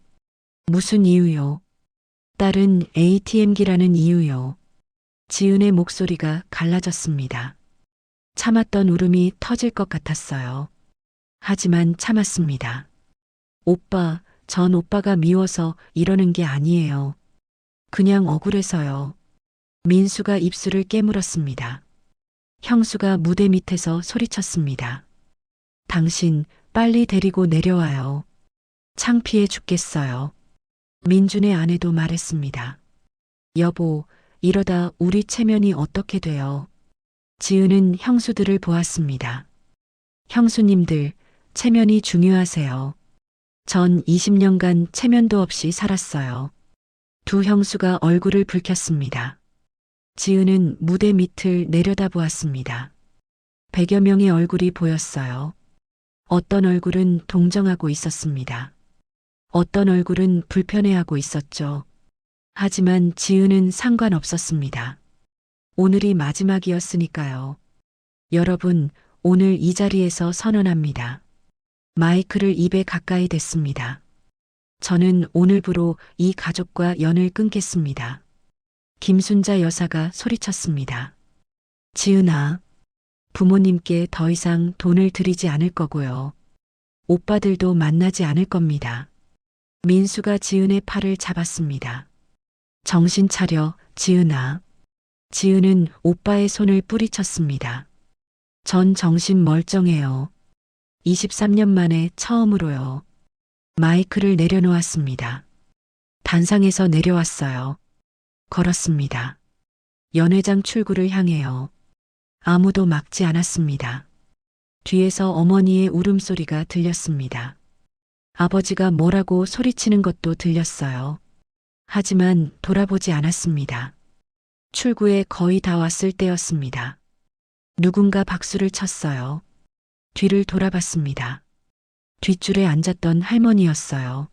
무슨 이유요? 딸은 ATM기라는 이유요. 지은의 목소리가 갈라졌습니다. 참았던 울음이 터질 것 같았어요. 하지만 참았습니다. 오빠, 전 오빠가 미워서 이러는 게 아니에요. 그냥 억울해서요. 민수가 입술을 깨물었습니다. 형수가 무대 밑에서 소리쳤습니다. 당신 빨리 데리고 내려와요. 창피해 죽겠어요. 민준의 아내도 말했습니다. 여보, 이러다 우리 체면이 어떻게 돼요? 지은은 형수들을 보았습니다. 형수님들, 체면이 중요하세요. 전 20년간 체면도 없이 살았어요. 두 형수가 얼굴을 붉혔습니다. 지은은 무대 밑을 내려다보았습니다. 100여 명의 얼굴이 보였어요. 어떤 얼굴은 동정하고 있었습니다. 어떤 얼굴은 불편해하고 있었죠. 하지만 지은은 상관없었습니다. 오늘이 마지막이었으니까요. 여러분, 오늘 이 자리에서 선언합니다. 마이크를 입에 가까이 댔습니다. 저는 오늘부로 이 가족과 연을 끊겠습니다. 김순자 여사가 소리쳤습니다. 지은아, 부모님께 더 이상 돈을 드리지 않을 거고요. 오빠들도 만나지 않을 겁니다. 민수가 지은의 팔을 잡았습니다. 정신 차려, 지은아. 지은은 오빠의 손을 뿌리쳤습니다. 전 정신 멀쩡해요. 23년 만에 처음으로요. 마이크를 내려놓았습니다. 단상에서 내려왔어요. 걸었습니다. 연회장 출구를 향해요. 아무도 막지 않았습니다. 뒤에서 어머니의 울음소리가 들렸습니다. 아버지가 뭐라고 소리치는 것도 들렸어요. 하지만 돌아보지 않았습니다. 출구에 거의 다 왔을 때였습니다. 누군가 박수를 쳤어요. 뒤를 돌아봤습니다. 뒷줄에 앉았던 할머니였어요.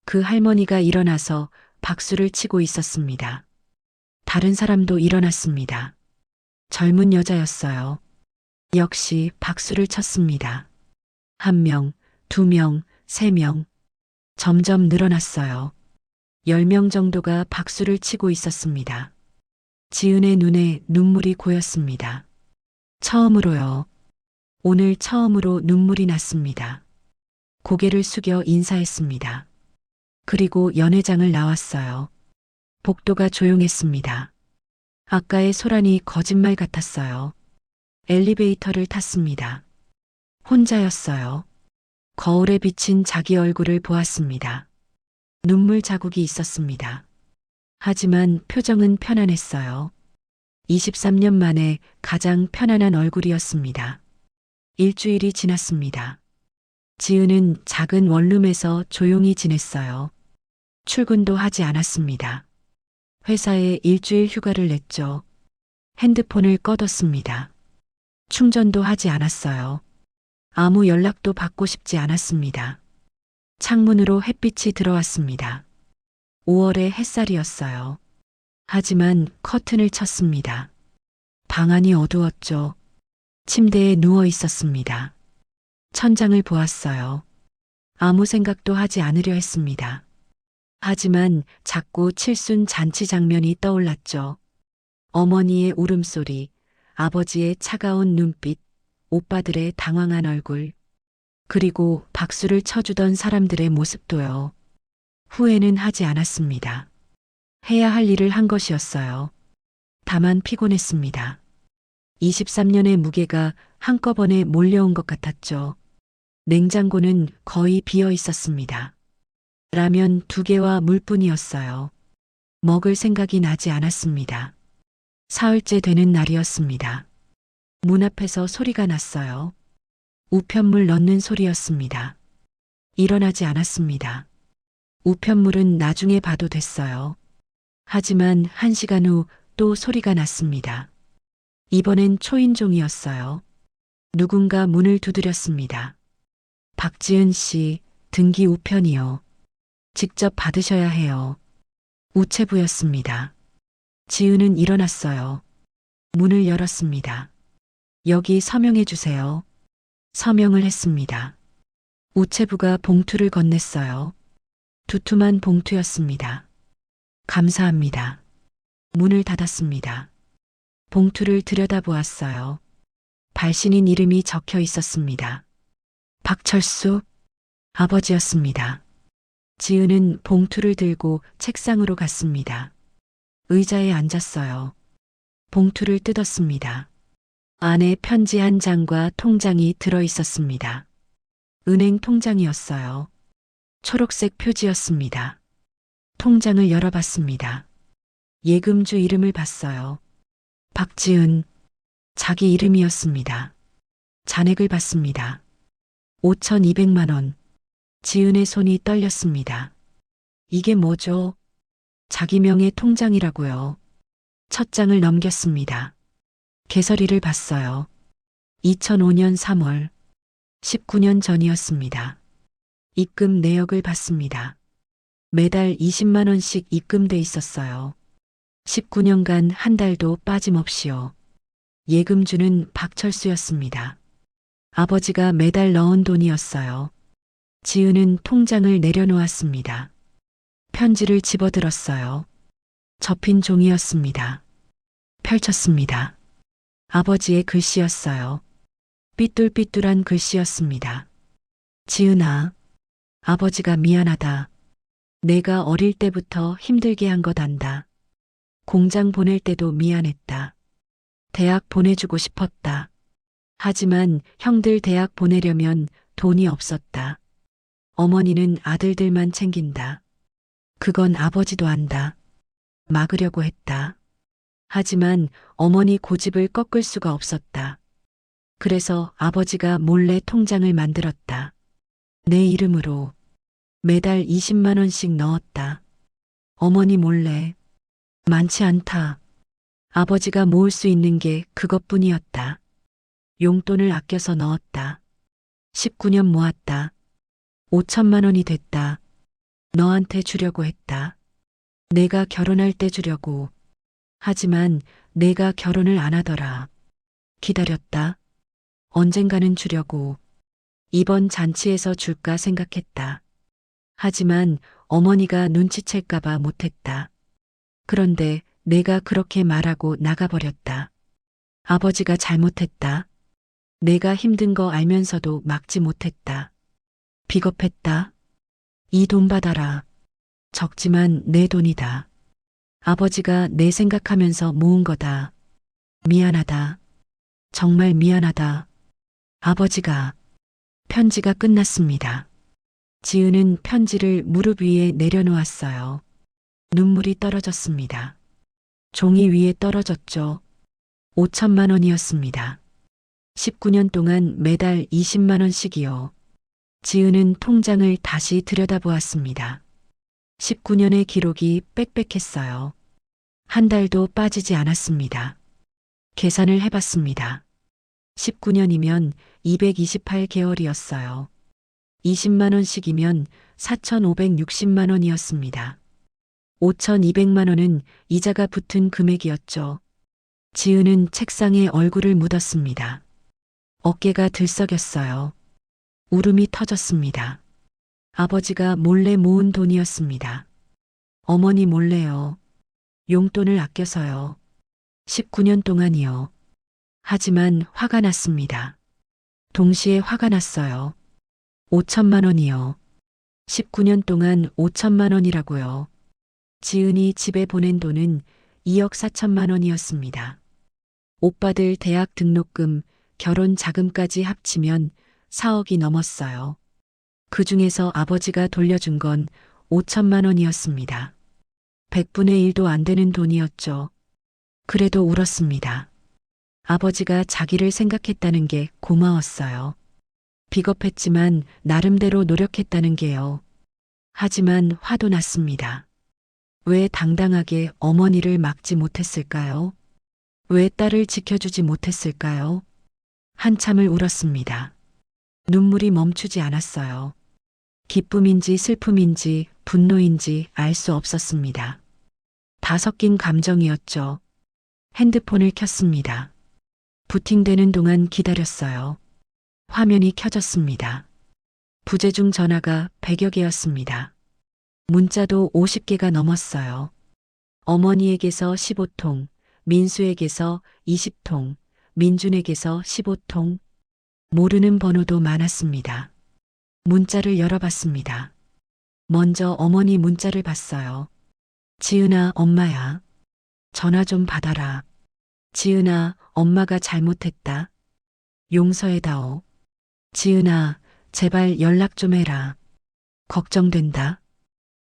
그 할머니가 일어나서 박수를 치고 있었습니다. 다른 사람도 일어났습니다. 젊은 여자였어요. 역시 박수를 쳤습니다. 1명, 2명, 3명. 점점 늘어났어요. 10명 정도가 박수를 치고 있었습니다. 지은의 눈에 눈물이 고였습니다. 처음으로요. 오늘 처음으로 눈물이 났습니다. 고개를 숙여 인사했습니다. 그리고 연회장을 나왔어요. 복도가 조용했습니다. 아까의 소란이 거짓말 같았어요. 엘리베이터를 탔습니다. 혼자였어요. 거울에 비친 자기 얼굴을 보았습니다. 눈물 자국이 있었습니다. 하지만 표정은 편안했어요. 23년 만에 가장 편안한 얼굴이었습니다. 일주일이 지났습니다. 지은은 작은 원룸에서 조용히 지냈어요. 출근도 하지 않았습니다. 회사에 일주일 휴가를 냈죠. 핸드폰을 꺼뒀습니다. 충전도 하지 않았어요. 아무 연락도 받고 싶지 않았습니다. 창문으로 햇빛이 들어왔습니다. 5월의 햇살이었어요. 하지만 커튼을 쳤습니다. 방 안이 어두웠죠. 침대에 누워 있었습니다. 천장을 보았어요. 아무 생각도 하지 않으려 했습니다. 하지만 자꾸 칠순 잔치 장면이 떠올랐죠. 어머니의 울음소리, 아버지의 차가운 눈빛, 오빠들의 당황한 얼굴, 그리고 박수를 쳐주던 사람들의 모습도요. 후회는 하지 않았습니다. 해야 할 일을 한 것이었어요. 다만 피곤했습니다. 23년의 무게가 한꺼번에 몰려온 것 같았죠. 냉장고는 거의 비어 있었습니다. 라면 2개와 물뿐이었어요. 먹을 생각이 나지 않았습니다. 사흘째 되는 날이었습니다. 문 앞에서 소리가 났어요. 우편물 넣는 소리였습니다. 일어나지 않았습니다. 우편물은 나중에 봐도 됐어요. 하지만 1시간 후 또 소리가 났습니다. 이번엔 초인종이었어요. 누군가 문을 두드렸습니다. 박지은 씨, 등기 우편이요. 직접 받으셔야 해요. 우체부였습니다. 지은은 일어났어요. 문을 열었습니다. 여기 서명해 주세요. 서명을 했습니다. 우체부가 봉투를 건넸어요. 두툼한 봉투였습니다. 감사합니다. 문을 닫았습니다. 봉투를 들여다보았어요. 발신인 이름이 적혀 있었습니다. 박철수 아버지였습니다. 지은은 봉투를 들고 책상으로 갔습니다. 의자에 앉았어요. 봉투를 뜯었습니다. 안에 편지 한 장과 통장이 들어 있었습니다. 은행 통장이었어요. 초록색 표지였습니다. 통장을 열어봤습니다. 예금주 이름을 봤어요. 박지은, 자기 이름이었습니다. 잔액을 봤습니다. 5,200만 원. 지은의 손이 떨렸습니다. 이게 뭐죠? 자기 명의 통장이라고요. 첫 장을 넘겼습니다. 개설일을 봤어요. 2005년 3월, 19년 전이었습니다. 입금 내역을 봤습니다. 매달 20만 원씩 입금돼 있었어요. 19년간 한 달도 빠짐없이요. 예금주는 박철수였습니다. 아버지가 매달 넣은 돈이었어요. 지은은 통장을 내려놓았습니다. 편지를 집어들었어요. 접힌 종이였습니다. 펼쳤습니다. 아버지의 글씨였어요. 삐뚤삐뚤한 글씨였습니다. 지은아, 아버지가 미안하다. 내가 어릴 때부터 힘들게 한 것 안다. 공장 보낼 때도 미안했다. 대학 보내주고 싶었다. 하지만 형들 대학 보내려면 돈이 없었다. 어머니는 아들들만 챙긴다. 그건 아버지도 안다. 막으려고 했다. 하지만 어머니 고집을 꺾을 수가 없었다. 그래서 아버지가 몰래 통장을 만들었다. 내 이름으로 매달 20만 원씩 넣었다. 어머니 몰래. 많지 않다. 아버지가 모을 수 있는 게 그것뿐이었다. 용돈을 아껴서 넣었다. 19년 모았다. 5천만 원이 됐다. 너한테 주려고 했다. 내가 결혼할 때 주려고. 하지만 내가 결혼을 안 하더라. 기다렸다. 언젠가는 주려고. 이번 잔치에서 줄까 생각했다. 하지만 어머니가 눈치챌까봐 못했다. 그런데 내가 그렇게 말하고 나가버렸다. 아버지가 잘못했다. 내가 힘든 거 알면서도 막지 못했다. 비겁했다. 이 돈 받아라. 적지만 내 돈이다. 아버지가 내 생각하면서 모은 거다. 미안하다. 정말 미안하다. 아버지가. 편지가 끝났습니다. 지은은 편지를 무릎 위에 내려놓았어요. 눈물이 떨어졌습니다. 종이 위에 떨어졌죠. 5천만 원이었습니다. 19년 동안 매달 20만 원씩이요. 지은은 통장을 다시 들여다보았습니다. 19년의 기록이 빽빽했어요. 한 달도 빠지지 않았습니다. 계산을 해봤습니다. 19년이면 228개월이었어요. 20만 원씩이면 4,560만 원이었습니다. 5,200만 원은 이자가 붙은 금액이었죠. 지은은 책상에 얼굴을 묻었습니다. 어깨가 들썩였어요. 울음이 터졌습니다. 아버지가 몰래 모은 돈이었습니다. 어머니 몰래요. 용돈을 아껴서요. 19년 동안이요. 하지만 화가 났습니다. 동시에 화가 났어요. 5천만 원이요. 19년 동안 5천만 원이라고요. 지은이 집에 보낸 돈은 2억 4천만 원이었습니다. 오빠들 대학 등록금, 결혼 자금까지 합치면 4억이 넘었어요. 그 중에서 아버지가 돌려준 건 5천만 원이었습니다. 100분의 1도 안 되는 돈이었죠. 그래도 울었습니다. 아버지가 자기를 생각했다는 게 고마웠어요. 비겁했지만 나름대로 노력했다는 게요. 하지만 화도 났습니다. 왜 당당하게 어머니를 막지 못했을까요? 왜 딸을 지켜주지 못했을까요? 한참을 울었습니다. 눈물이 멈추지 않았어요. 기쁨인지 슬픔인지 분노인지 알 수 없었습니다. 다 섞인 감정이었죠. 핸드폰을 켰습니다. 부팅되는 동안 기다렸어요. 화면이 켜졌습니다. 부재중 전화가 100여 개였습니다. 문자도 50개가 넘었어요. 어머니에게서 15통, 민수에게서 20통, 민준에게서 15통. 모르는 번호도 많았습니다. 문자를 열어봤습니다. 먼저 어머니 문자를 봤어요. 지은아, 엄마야. 전화 좀 받아라. 지은아, 엄마가 잘못했다. 용서해다오. 지은아, 제발 연락 좀 해라. 걱정된다.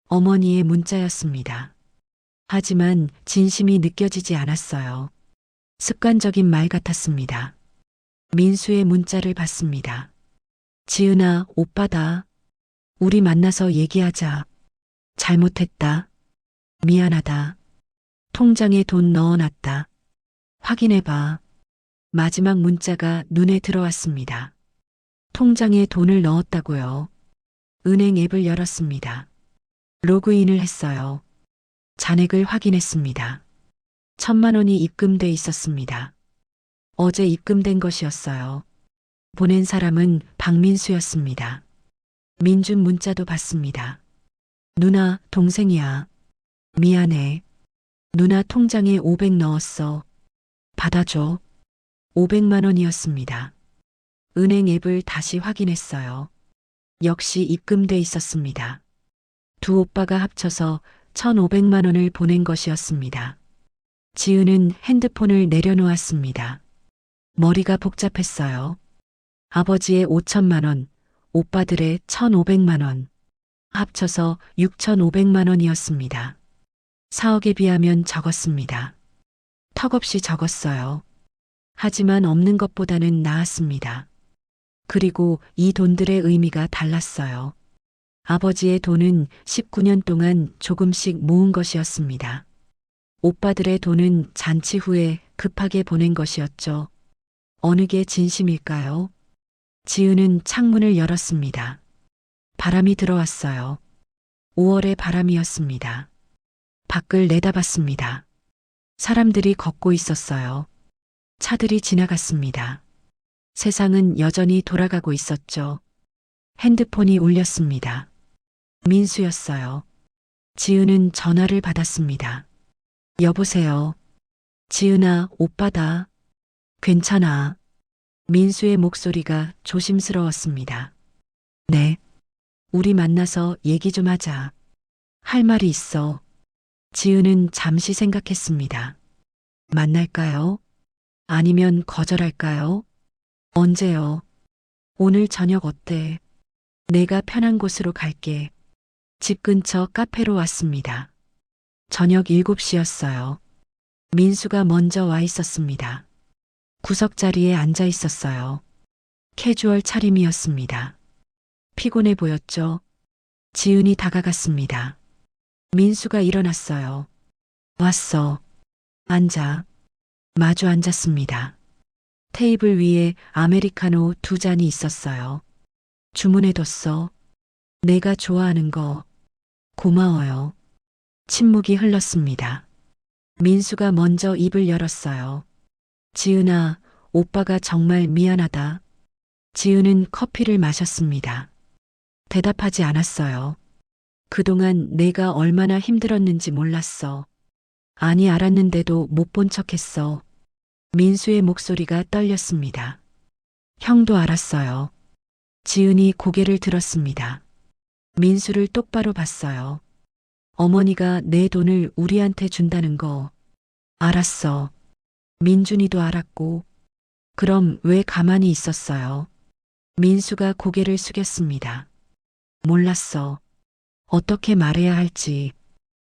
어머니의 문자였습니다. 하지만 진심이 느껴지지 않았어요. 습관적인 말 같았습니다. 민수의 문자를 받습니다. 지은아, 오빠다. 우리 만나서 얘기하자. 잘못했다. 미안하다. 통장에 돈 넣어놨다. 확인해봐. 마지막 문자가 눈에 들어왔습니다. 통장에 돈을 넣었다고요. 은행 앱을 열었습니다. 로그인을 했어요. 잔액을 확인했습니다. 1,000만 원이 입금돼 있었습니다. 어제 입금된 것이었어요. 보낸 사람은 박민수였습니다. 민준 문자도 받습니다. 누나, 동생이야. 미안해. 누나 통장에 500 넣었어. 받아줘. 500만 원이었습니다. 은행 앱을 다시 확인했어요. 역시 입금돼 있었습니다. 두 오빠가 합쳐서 1,500만 원을 보낸 것이었습니다. 지은은 핸드폰을 내려놓았습니다. 머리가 복잡했어요. 아버지의 5천만 원, 오빠들의 1,500만 원. 합쳐서 6,500만 원이었습니다. 4억에 비하면 적었습니다. 턱없이 적었어요. 하지만 없는 것보다는 나았습니다. 그리고 이 돈들의 의미가 달랐어요. 아버지의 돈은 19년 동안 조금씩 모은 것이었습니다. 오빠들의 돈은 잔치 후에 급하게 보낸 것이었죠. 어느 게 진심일까요? 지은은 창문을 열었습니다. 바람이 들어왔어요. 5월의 바람이었습니다. 밖을 내다봤습니다. 사람들이 걷고 있었어요. 차들이 지나갔습니다. 세상은 여전히 돌아가고 있었죠. 핸드폰이 울렸습니다. 민수였어요. 지은은 전화를 받았습니다. 여보세요. 지은아, 오빠다. 괜찮아. 민수의 목소리가 조심스러웠습니다. 네. 우리 만나서 얘기 좀 하자. 할 말이 있어. 지은은 잠시 생각했습니다. 만날까요? 아니면 거절할까요? 언제요? 오늘 저녁 어때? 내가 편한 곳으로 갈게. 집 근처 카페로 왔습니다. 저녁 7시였어요. 민수가 먼저 와 있었습니다. 구석자리에 앉아 있었어요. 캐주얼 차림이었습니다. 피곤해 보였죠? 지은이 다가갔습니다. 민수가 일어났어요. 왔어. 앉아. 마주 앉았습니다. 테이블 위에 아메리카노 2잔이 있었어요. 주문해뒀어. 내가 좋아하는 거. 고마워요. 침묵이 흘렀습니다. 민수가 먼저 입을 열었어요. 지은아, 오빠가 정말 미안하다. 지은은 커피를 마셨습니다. 대답하지 않았어요. 그동안 내가 얼마나 힘들었는지 몰랐어. 아니, 알았는데도 못 본 척했어. 민수의 목소리가 떨렸습니다. 형도 알았어요. 지은이 고개를 들었습니다. 민수를 똑바로 봤어요. 어머니가 내 돈을 우리한테 준다는 거 알았어. 민준이도 알았고. 그럼 왜 가만히 있었어요? 민수가 고개를 숙였습니다. 몰랐어. 어떻게 말해야 할지.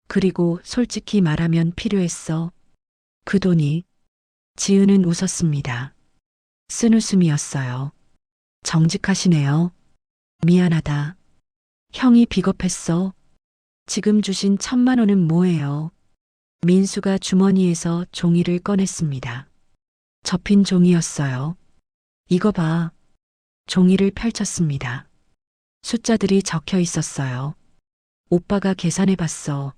그리고 솔직히 말하면 필요했어. 그 돈이. 지은은 웃었습니다. 쓴웃음이었어요. 정직하시네요. 미안하다. 형이 비겁했어. 지금 주신 1,000만 원은 뭐예요? 민수가 주머니에서 종이를 꺼냈습니다. 접힌 종이였어요. 이거 봐. 종이를 펼쳤습니다. 숫자들이 적혀 있었어요. 오빠가 계산해 봤어.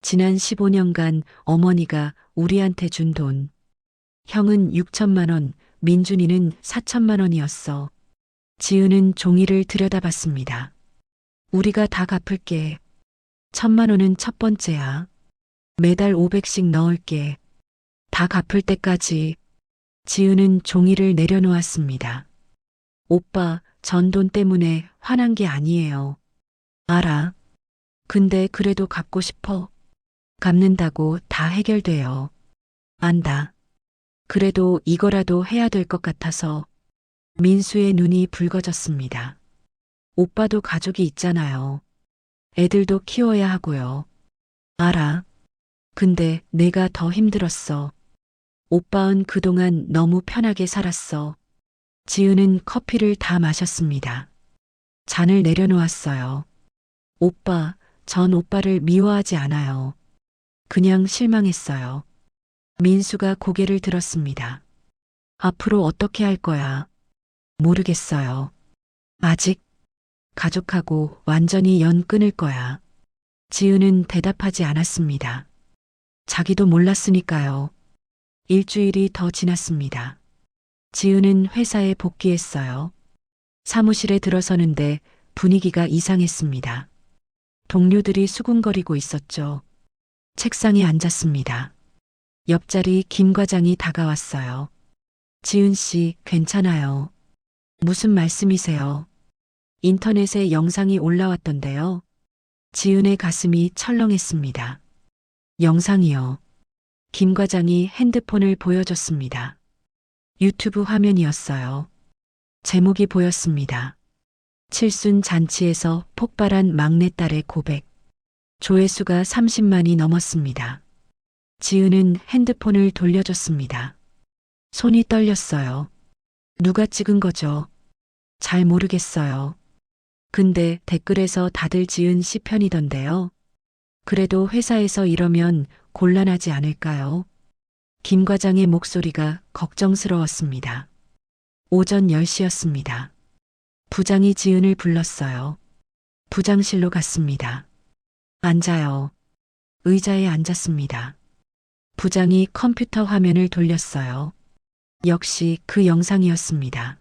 지난 15년간 어머니가 우리한테 준 돈. 형은 6천만 원, 민준이는 4천만 원이었어. 지은은 종이를 들여다봤습니다. 우리가 다 갚을게. 1,000만 원은 첫 번째야. 매달 500씩 넣을게. 다 갚을 때까지. 지은은 종이를 내려놓았습니다. 오빠, 전 돈 때문에 화난 게 아니에요. 알아. 근데 그래도 갚고 싶어. 갚는다고 다 해결돼요. 안다. 그래도 이거라도 해야 될 것 같아서. 민수의 눈이 붉어졌습니다. 오빠도 가족이 있잖아요. 애들도 키워야 하고요. 알아. 근데 내가 더 힘들었어. 오빠는 그동안 너무 편하게 살았어. 지은은 커피를 다 마셨습니다. 잔을 내려놓았어요. 오빠, 전 오빠를 미워하지 않아요. 그냥 실망했어요. 민수가 고개를 들었습니다. 앞으로 어떻게 할 거야? 모르겠어요. 아직 가족하고 완전히 연 끊을 거야. 지은은 대답하지 않았습니다. 자기도 몰랐으니까요. 일주일이 더 지났습니다. 지은은 회사에 복귀했어요. 사무실에 들어서는데 분위기가 이상했습니다. 동료들이 수군거리고 있었죠. 책상에 앉았습니다. 옆자리 김 과장이 다가왔어요. 지은 씨, 괜찮아요. 무슨 말씀이세요? 인터넷에 영상이 올라왔던데요. 지은의 가슴이 철렁했습니다. 영상이요. 김 과장이 핸드폰을 보여줬습니다. 유튜브 화면이었어요. 제목이 보였습니다. 칠순 잔치에서 폭발한 막내딸의 고백. 조회수가 30만이 넘었습니다. 지은은 핸드폰을 돌려줬습니다. 손이 떨렸어요. 누가 찍은 거죠? 잘 모르겠어요. 근데 댓글에서 다들 지은 씨 편이던데요. 그래도 회사에서 이러면 곤란하지 않을까요? 김 과장의 목소리가 걱정스러웠습니다. 오전 10시였습니다. 부장이 지은을 불렀어요. 부장실로 갔습니다. 앉아요. 의자에 앉았습니다. 부장이 컴퓨터 화면을 돌렸어요. 역시 그 영상이었습니다.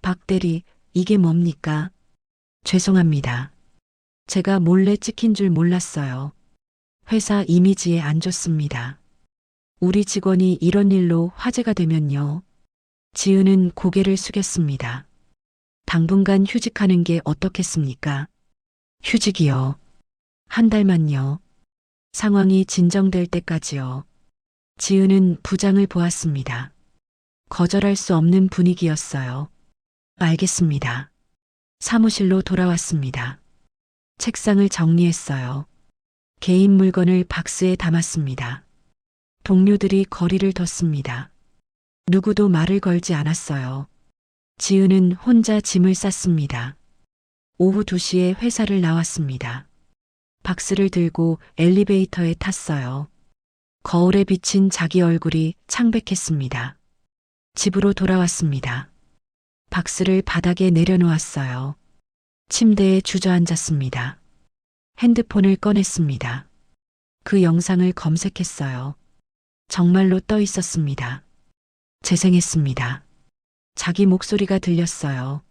박 대리, 이게 뭡니까? 죄송합니다. 제가 몰래 찍힌 줄 몰랐어요. 회사 이미지에 안 좋습니다. 우리 직원이 이런 일로 화제가 되면요. 지은은 고개를 숙였습니다. 당분간 휴직하는 게 어떻겠습니까? 휴직이요. 한 달만요. 상황이 진정될 때까지요. 지은은 부장을 보았습니다. 거절할 수 없는 분위기였어요. 알겠습니다. 사무실로 돌아왔습니다. 책상을 정리했어요. 개인 물건을 박스에 담았습니다. 동료들이 거리를 뒀습니다. 누구도 말을 걸지 않았어요. 지은은 혼자 짐을 쌌습니다. 오후 2시에 회사를 나왔습니다. 박스를 들고 엘리베이터에 탔어요. 거울에 비친 자기 얼굴이 창백했습니다. 집으로 돌아왔습니다. 박스를 바닥에 내려놓았어요. 침대에 주저앉았습니다. 핸드폰을 꺼냈습니다. 그 영상을 검색했어요. 정말로 떠 있었습니다. 재생했습니다. 자기 목소리가 들렸어요.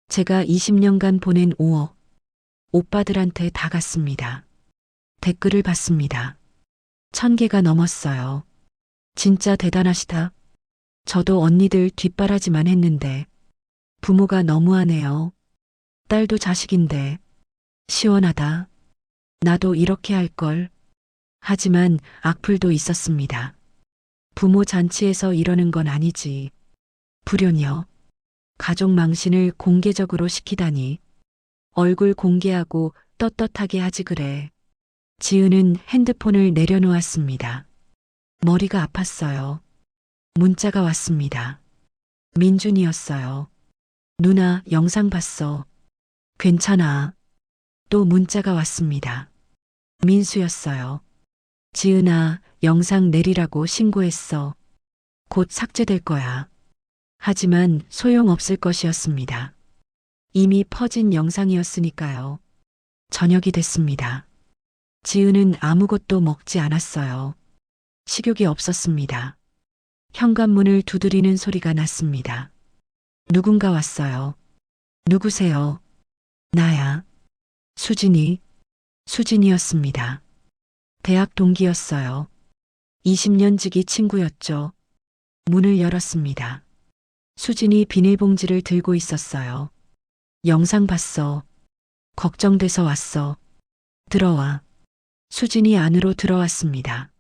제가 20년간 보낸 5억. 오빠들한테 다 갔습니다. 댓글을 봤습니다. 1000개가 넘었어요. 진짜 대단하시다. 저도 언니들 뒷바라지만 했는데 부모가 너무하네요. 딸도 자식인데 시원하다. 나도 이렇게 할 걸. 하지만 악플도 있었습니다. 부모 잔치에서 이러는 건 아니지. 불효녀. 가족 망신을 공개적으로 시키다니. 얼굴 공개하고 떳떳하게 하지 그래. 지은은 핸드폰을 내려놓았습니다. 머리가 아팠어요. 문자가 왔습니다. 민준이었어요. 누나 영상 봤어. 괜찮아. 또 문자가 왔습니다. 민수였어요. 지은아, 영상 내리라고 신고했어. 곧 삭제될 거야. 하지만 소용없을 것이었습니다. 이미 퍼진 영상이었으니까요. 저녁이 됐습니다. 지은은 아무것도 먹지 않았어요. 식욕이 없었습니다. 현관문을 두드리는 소리가 났습니다. 누군가 왔어요. 누구세요? 나야. 수진이. 수진이었습니다. 대학 동기였어요. 20년 지기 친구였죠. 문을 열었습니다. 수진이 비닐봉지를 들고 있었어요. 영상 봤어. 걱정돼서 왔어. 들어와. 수진이 안으로 들어왔습니다.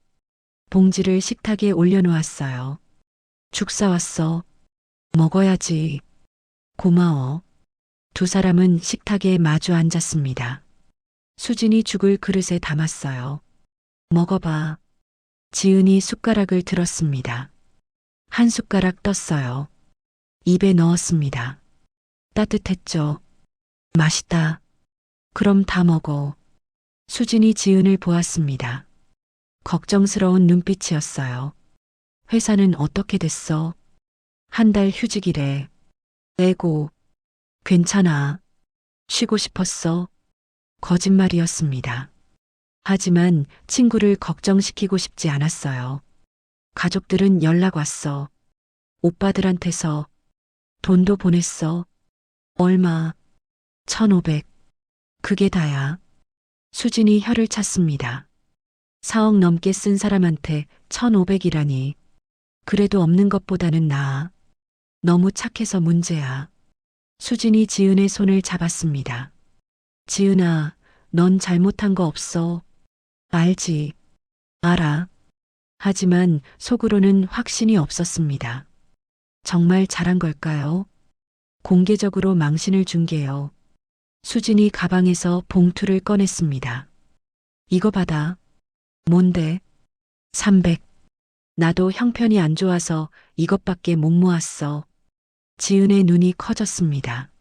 봉지를 식탁에 올려놓았어요. 죽 사왔어. 먹어야지. 고마워. 두 사람은 식탁에 마주 앉았습니다. 수진이 죽을 그릇에 담았어요. 먹어봐. 지은이 숟가락을 들었습니다. 한 숟가락 떴어요. 입에 넣었습니다. 따뜻했죠. 맛있다. 그럼 다 먹어. 수진이 지은을 보았습니다. 걱정스러운 눈빛이었어요. 회사는 어떻게 됐어? 한 달 휴직이래. 에고. 괜찮아. 쉬고 싶었어. 거짓말이었습니다. 하지만 친구를 걱정시키고 싶지 않았어요. 가족들은 연락 왔어. 오빠들한테서 돈도 보냈어. 얼마? 1,500. 그게 다야. 수진이 혀를 찼습니다. 4억 넘게 쓴 사람한테 1,500이라니. 그래도 없는 것보다는 나아. 너무 착해서 문제야. 수진이 지은의 손을 잡았습니다. 지은아, 넌 잘못한 거 없어. 알지. 알아. 하지만 속으로는 확신이 없었습니다. 정말 잘한 걸까요? 공개적으로 망신을 준 게요. 수진이 가방에서 봉투를 꺼냈습니다. 이거 받아. 뭔데? 300. 나도 형편이 안 좋아서 이것밖에 못 모았어. 지은의 눈이 커졌습니다.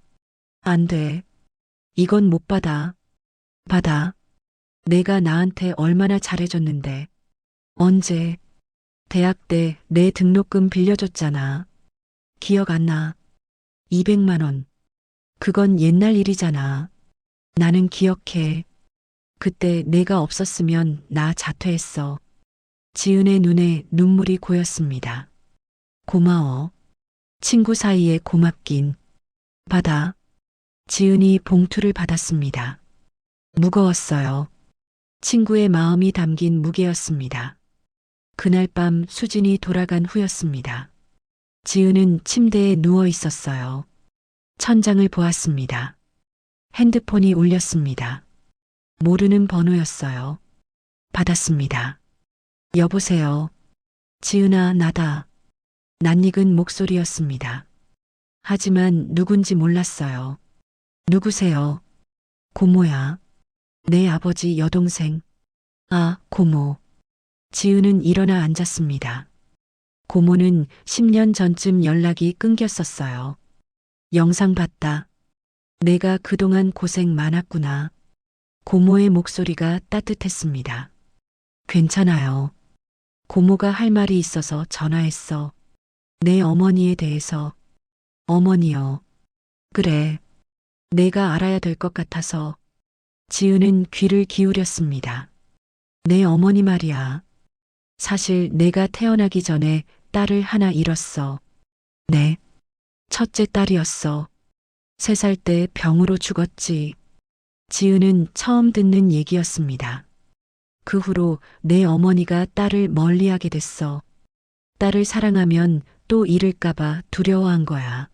안 돼. 이건 못 받아. 받아. 내가 나한테 얼마나 잘해줬는데. 언제? 대학 때 내 등록금 빌려줬잖아. 기억 안 나. 200만 원. 그건 옛날 일이잖아. 나는 기억해. 그때 내가 없었으면 나 자퇴했어. 지은의 눈에 눈물이 고였습니다. 고마워. 친구 사이에 고맙긴. 받아. 지은이 봉투를 받았습니다. 무거웠어요. 친구의 마음이 담긴 무게였습니다. 그날 밤 수진이 돌아간 후였습니다. 지은은 침대에 누워 있었어요. 천장을 보았습니다. 핸드폰이 울렸습니다. 모르는 번호였어요. 받았습니다. 여보세요. 지은아, 나다. 낯익은 목소리였습니다. 하지만 누군지 몰랐어요. 누구세요? 고모야. 내 아버지 여동생. 아, 고모. 지은은 일어나 앉았습니다. 고모는 10년 전쯤 연락이 끊겼었어요. 영상 봤다. 내가 그동안 고생 많았구나. 고모의 목소리가 따뜻했습니다. 괜찮아요. 고모가 할 말이 있어서 전화했어. 내 어머니에 대해서. 어머니요. 그래. 내가 알아야 될 것 같아서. 지은은 귀를 기울였습니다. 내 어머니 말이야. 사실 내가 태어나기 전에 딸을 하나 잃었어. 네. 첫째 딸이었어. 3살 때 병으로 죽었지. 지은은 처음 듣는 얘기였습니다. 그 후로 내 어머니가 딸을 멀리하게 됐어. 딸을 사랑하면 또 잃을까봐 두려워한 거야.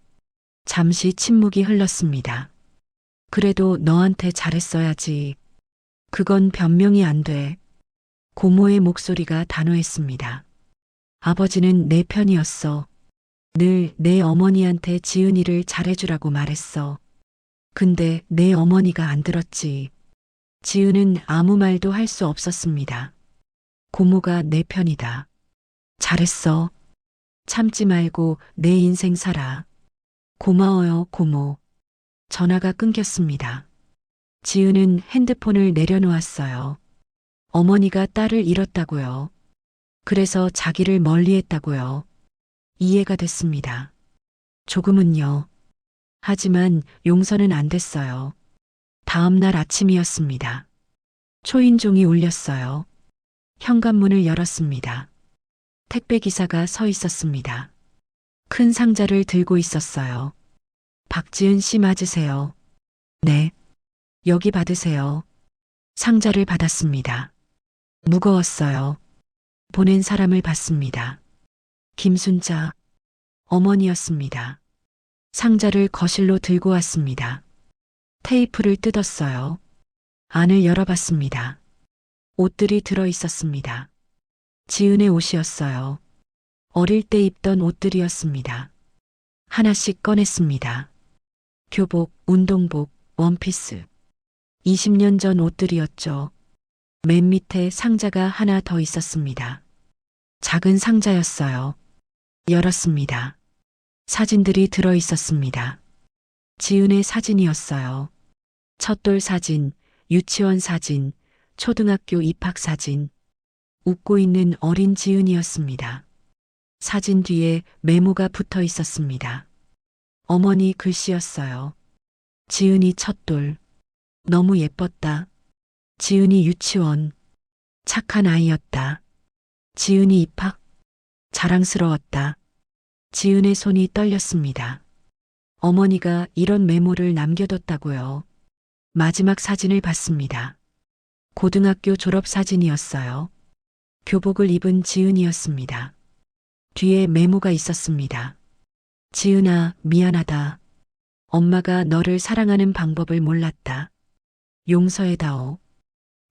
잠시 침묵이 흘렀습니다. 그래도 너한테 잘했어야지. 그건 변명이 안 돼. 고모의 목소리가 단호했습니다. 아버지는 내 편이었어. 늘 내 어머니한테 지은이를 잘해주라고 말했어. 근데 내 어머니가 안 들었지. 지은은 아무 말도 할 수 없었습니다. 고모가 내 편이다. 잘했어. 참지 말고 내 인생 살아. 고마워요, 고모. 전화가 끊겼습니다. 지은은 핸드폰을 내려놓았어요. 어머니가 딸을 잃었다고요. 그래서 자기를 멀리했다고요. 이해가 됐습니다. 조금은요. 하지만 용서는 안 됐어요. 다음 날 아침이었습니다. 초인종이 울렸어요. 현관문을 열었습니다. 택배기사가 서 있었습니다. 큰 상자를 들고 있었어요. 박지은 씨 맞으세요? 네. 여기 받으세요. 상자를 받았습니다. 무거웠어요. 보낸 사람을 봤습니다. 김순자 어머니였습니다. 상자를 거실로 들고 왔습니다. 테이프를 뜯었어요. 안을 열어봤습니다. 옷들이 들어 있었습니다. 지은의 옷이었어요. 어릴 때 입던 옷들이었습니다. 하나씩 꺼냈습니다. 교복, 운동복, 원피스. 20년 전 옷들이었죠. 맨 밑에 상자가 하나 더 있었습니다. 작은 상자였어요. 열었습니다. 사진들이 들어 있었습니다. 지은의 사진이었어요. 첫돌 사진, 유치원 사진, 초등학교 입학 사진. 웃고 있는 어린 지은이었습니다. 사진 뒤에 메모가 붙어 있었습니다. 어머니 글씨였어요. 지은이 첫돌. 너무 예뻤다. 지은이 유치원. 착한 아이였다. 지은이 입학. 자랑스러웠다. 지은의 손이 떨렸습니다. 어머니가 이런 메모를 남겨뒀다고요. 마지막 사진을 봤습니다. 고등학교 졸업 사진이었어요. 교복을 입은 지은이었습니다. 뒤에 메모가 있었습니다. 지은아, 미안하다. 엄마가 너를 사랑하는 방법을 몰랐다. 용서해다오.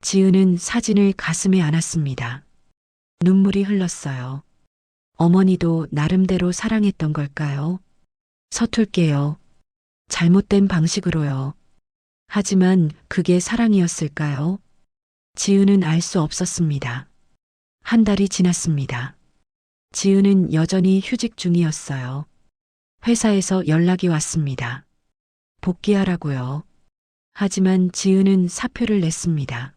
지은은 사진을 가슴에 안았습니다. 눈물이 흘렀어요. 어머니도 나름대로 사랑했던 걸까요? 서툴게요. 잘못된 방식으로요. 하지만 그게 사랑이었을까요? 지은은 알 수 없었습니다. 한 달이 지났습니다. 지은은 여전히 휴직 중이었어요. 회사에서 연락이 왔습니다. 복귀하라고요. 하지만 지은은 사표를 냈습니다.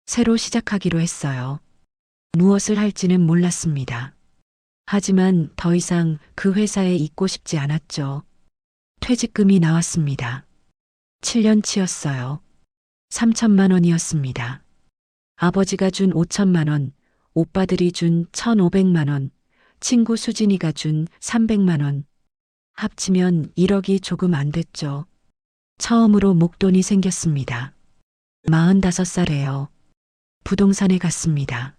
새로 시작하기로 했어요. 무엇을 할지는 몰랐습니다. 하지만 더 이상 그 회사에 있고 싶지 않았죠. 퇴직금이 나왔습니다. 7년치였어요. 3천만 원이었습니다. 아버지가 준 5천만 원, 오빠들이 준 1,500만 원, 친구 수진이가 준 300만 원. 합치면 1억이 조금 안 됐죠. 처음으로 목돈이 생겼습니다. 45살에요. 부동산에 갔습니다.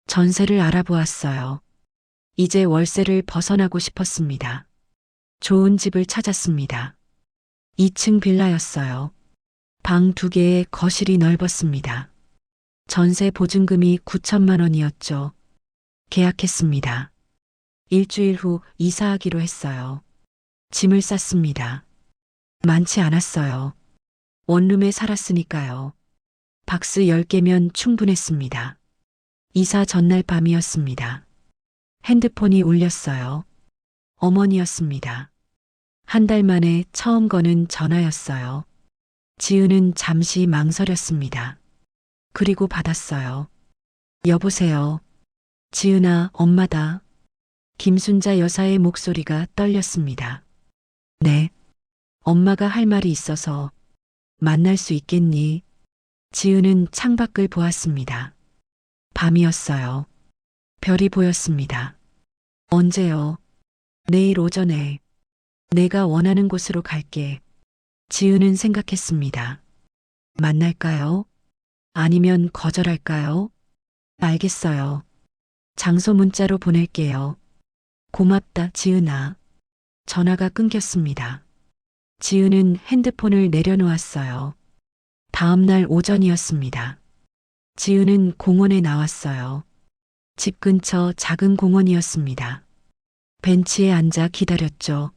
전세를 알아보았어요. 이제 월세를 벗어나고 싶었습니다. 좋은 집을 찾았습니다. 2층 빌라였어요. 방 2개에 거실이 넓었습니다. 전세 보증금이 9천만 원이었죠. 계약했습니다. 일주일 후 이사하기로 했어요. 짐을 쌌습니다. 많지 않았어요. 원룸에 살았으니까요. 박스 10개면 충분했습니다. 이사 전날 밤이었습니다. 핸드폰이 울렸어요. 어머니였습니다. 한 달 만에 처음 거는 전화였어요. 지은은 잠시 망설였습니다. 그리고 받았어요. 여보세요. 지은아, 엄마다. 김순자 여사의 목소리가 떨렸습니다. 네. 엄마가 할 말이 있어서 만날 수 있겠니? 지은은 창밖을 보았습니다. 밤이었어요. 별이 보였습니다. 언제요? 내일 오전에. 내가 원하는 곳으로 갈게. 지은은 생각했습니다. 만날까요? 아니면 거절할까요? 알겠어요. 장소 문자로 보낼게요. 고맙다, 지은아. 전화가 끊겼습니다. 지은은 핸드폰을 내려놓았어요. 다음 날 오전이었습니다. 지은은 공원에 나왔어요. 집 근처 작은 공원이었습니다. 벤치에 앉아 기다렸죠.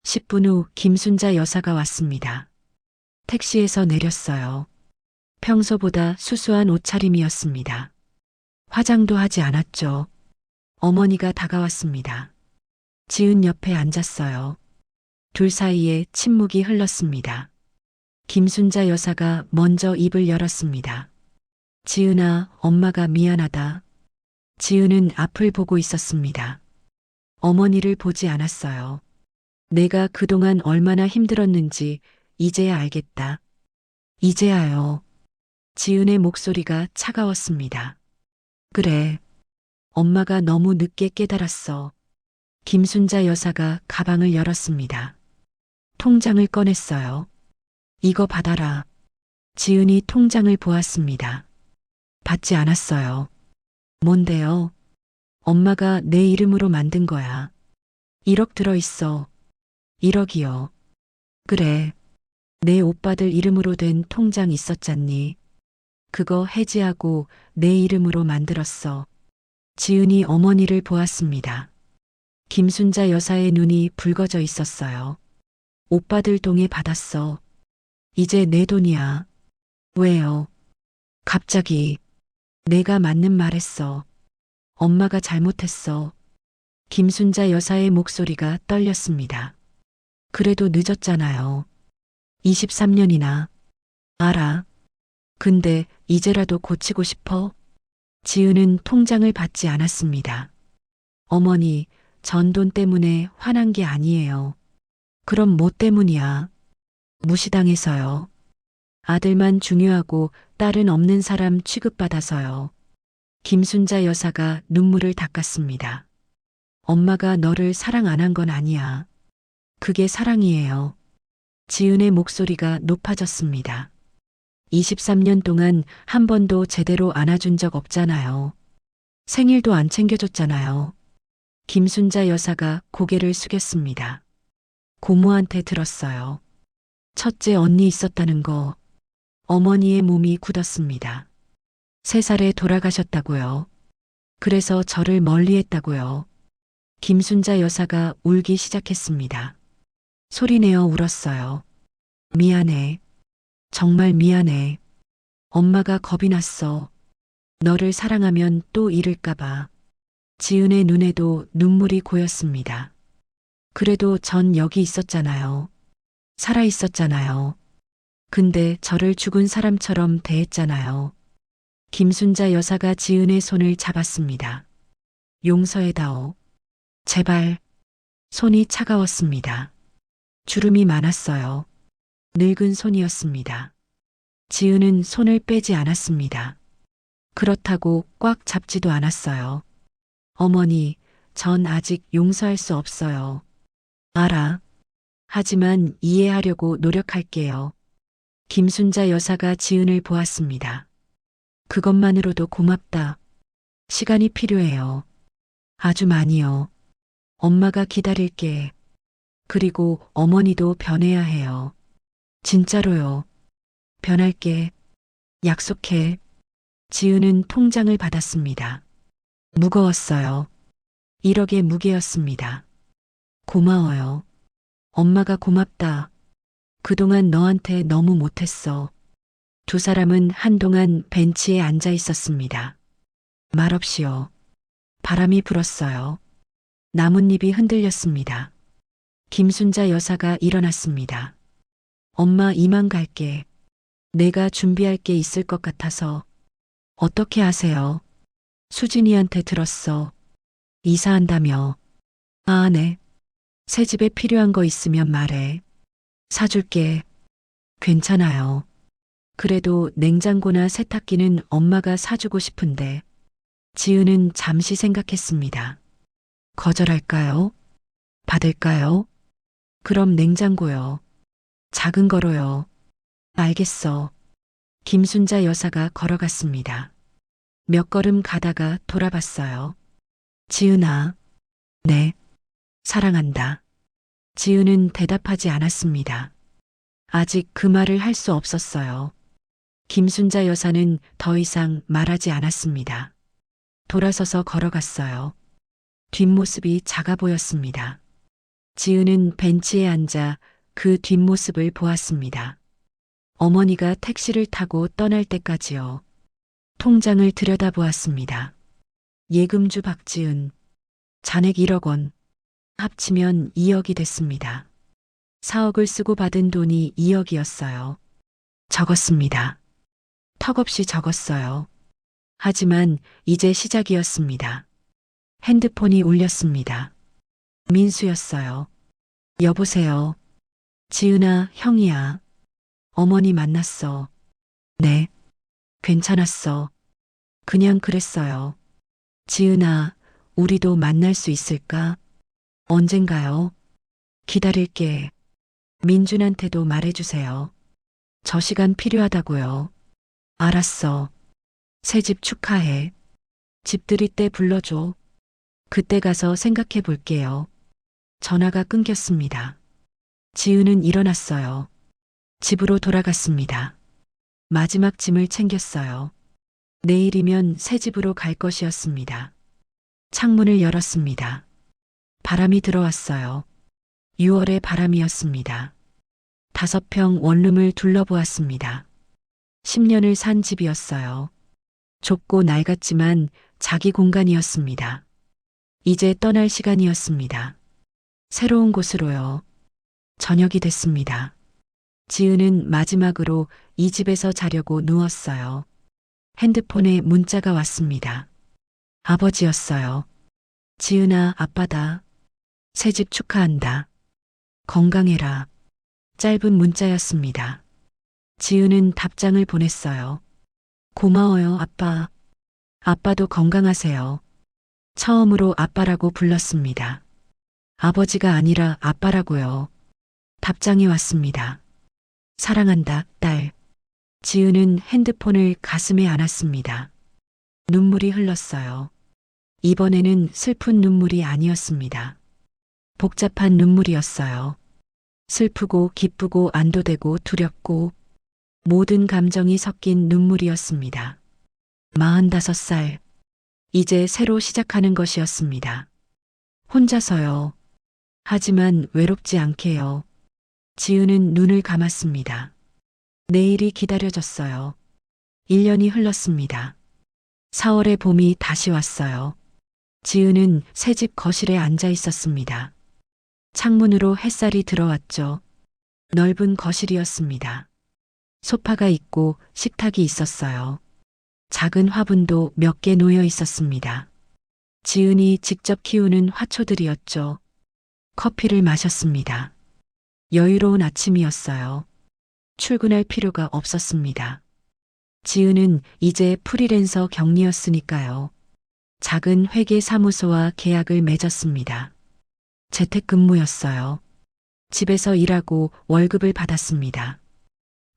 10분 후 김순자 여사가 왔습니다. 택시에서 내렸어요. 평소보다 수수한 옷차림이었습니다. 화장도 하지 않았죠. 어머니가 다가왔습니다. 지은 옆에 앉았어요. 둘 사이에 침묵이 흘렀습니다. 김순자 여사가 먼저 입을 열었습니다. 지은아, 엄마가 미안하다. 지은은 앞을 보고 있었습니다. 어머니를 보지 않았어요. 내가 그동안 얼마나 힘들었는지 이제야 알겠다. 이제야요. 지은의 목소리가 차가웠습니다. 그래. 엄마가 너무 늦게 깨달았어. 김순자 여사가 가방을 열었습니다. 통장을 꺼냈어요. 이거 받아라. 지은이 통장을 보았습니다. 받지 않았어요. 뭔데요? 엄마가 내 이름으로 만든 거야. 1억 들어있어. 1억이요. 그래. 내 오빠들 이름으로 된 통장 있었잖니. 그거 해지하고 내 이름으로 만들었어. 지은이 어머니를 보았습니다. 김순자 여사의 눈이 붉어져 있었어요. 오빠들 동에 받았어. 이제 내 돈이야. 왜요? 갑자기 내가 맞는 말 했어. 엄마가 잘못했어. 김순자 여사의 목소리가 떨렸습니다. 그래도 늦었잖아요. 23년이나. 알아. 근데 이제라도 고치고 싶어? 지은은 통장을 받지 않았습니다. 어머니, 전돈 때문에 화난 게 아니에요. 그럼 뭐 때문이야? 무시당해서요. 아들만 중요하고 딸은 없는 사람 취급받아서요. 김순자 여사가 눈물을 닦았습니다. 엄마가 너를 사랑 안 한 건 아니야. 그게 사랑이에요. 지은의 목소리가 높아졌습니다. 23년 동안 한 번도 제대로 안아준 적 없잖아요. 생일도 안 챙겨줬잖아요. 김순자 여사가 고개를 숙였습니다. 고모한테 들었어요. 첫째 언니 있었다는 거. 어머니의 몸이 굳었습니다. 3살에 돌아가셨다고요. 그래서 저를 멀리했다고요. 김순자 여사가 울기 시작했습니다. 소리내어 울었어요. 미안해. 정말 미안해. 엄마가 겁이 났어. 너를 사랑하면 또 잃을까봐. 지은의 눈에도 눈물이 고였습니다. 그래도 전 여기 있었잖아요. 살아 있었잖아요. 근데 저를 죽은 사람처럼 대했잖아요. 김순자 여사가 지은의 손을 잡았습니다. 용서해다오. 제발. 손이 차가웠습니다. 주름이 많았어요. 늙은 손이었습니다. 지은은 손을 빼지 않았습니다. 그렇다고 꽉 잡지도 않았어요. 어머니, 전 아직 용서할 수 없어요. 알아. 하지만 이해하려고 노력할게요. 김순자 여사가 지은을 보았습니다. 그것만으로도 고맙다. 시간이 필요해요. 아주 많이요. 엄마가 기다릴게. 그리고 어머니도 변해야 해요. 진짜로요. 변할게. 약속해. 지은은 통장을 받았습니다. 무거웠어요. 1억의 무게였습니다. 고마워요. 엄마가 고맙다. 그동안 너한테 너무 못했어. 2사람은 한동안 벤치에 앉아 있었습니다. 말없이요. 바람이 불었어요. 나뭇잎이 흔들렸습니다. 김순자 여사가 일어났습니다. 엄마 이만 갈게. 내가 준비할 게 있을 것 같아서. 어떻게 하세요? 수진이한테 들었어. 이사한다며. 아, 네. 새 집에 필요한 거 있으면 말해. 사줄게. 괜찮아요. 그래도 냉장고나 세탁기는 엄마가 사주고 싶은데. 지은은 잠시 생각했습니다. 거절할까요? 받을까요? 그럼 냉장고요. 작은 거로요. 알겠어. 김순자 여사가 걸어갔습니다. 몇 걸음 가다가 돌아봤어요. 지은아. 네. 사랑한다. 지은은 대답하지 않았습니다. 아직 그 말을 할 수 없었어요. 김순자 여사는 더 이상 말하지 않았습니다. 돌아서서 걸어갔어요. 뒷모습이 작아 보였습니다. 지은은 벤치에 앉아 그 뒷모습을 보았습니다. 어머니가 택시를 타고 떠날 때까지요. 통장을 들여다보았습니다. 예금주 박지은. 잔액 1억 원. 합치면 2억이 됐습니다. 4억을 쓰고 받은 돈이 2억이었어요. 적었습니다. 턱없이 적었어요. 하지만 이제 시작이었습니다. 핸드폰이 울렸습니다. 민수였어요. 여보세요. 지은아, 형이야. 어머니 만났어. 네. 괜찮았어. 그냥 그랬어요. 지은아, 우리도 만날 수 있을까? 언젠가요? 기다릴게. 민준한테도 말해주세요. 저 시간 필요하다고요. 알았어. 새집 축하해. 집들이 때 불러줘. 그때 가서 생각해 볼게요. 전화가 끊겼습니다. 지은은 일어났어요. 집으로 돌아갔습니다. 마지막 짐을 챙겼어요. 내일이면 새 집으로 갈 것이었습니다. 창문을 열었습니다. 바람이 들어왔어요. 6월의 바람이었습니다. 5평 원룸을 둘러보았습니다. 10년을 산 집이었어요. 좁고 낡았지만 자기 공간이었습니다. 이제 떠날 시간이었습니다. 새로운 곳으로요. 저녁이 됐습니다. 지은은 마지막으로 이 집에서 자려고 누웠어요. 핸드폰에 문자가 왔습니다. 아버지였어요. 지은아, 아빠다. 새집 축하한다. 건강해라. 짧은 문자였습니다. 지은은 답장을 보냈어요. 고마워요, 아빠. 아빠도 건강하세요. 처음으로 아빠라고 불렀습니다. 아버지가 아니라 아빠라고요. 답장이 왔습니다. 사랑한다, 딸. 지은은 핸드폰을 가슴에 안았습니다. 눈물이 흘렀어요. 이번에는 슬픈 눈물이 아니었습니다. 복잡한 눈물이었어요. 슬프고 기쁘고 안도되고 두렵고 모든 감정이 섞인 눈물이었습니다. 45살. 이제 새로 시작하는 것이었습니다. 혼자서요. 하지만 외롭지 않게요. 지은은 눈을 감았습니다. 내일이 기다려졌어요. 1년이 흘렀습니다. 4월의 봄이 다시 왔어요. 지은은 새집 거실에 앉아 있었습니다. 창문으로 햇살이 들어왔죠. 넓은 거실이었습니다. 소파가 있고 식탁이 있었어요. 작은 화분도 몇 개 놓여 있었습니다. 지은이 직접 키우는 화초들이었죠. 커피를 마셨습니다. 여유로운 아침이었어요. 출근할 필요가 없었습니다. 지은은 이제 프리랜서 격리였으니까요. 작은 회계 사무소와 계약을 맺었습니다. 재택근무였어요. 집에서 일하고 월급을 받았습니다.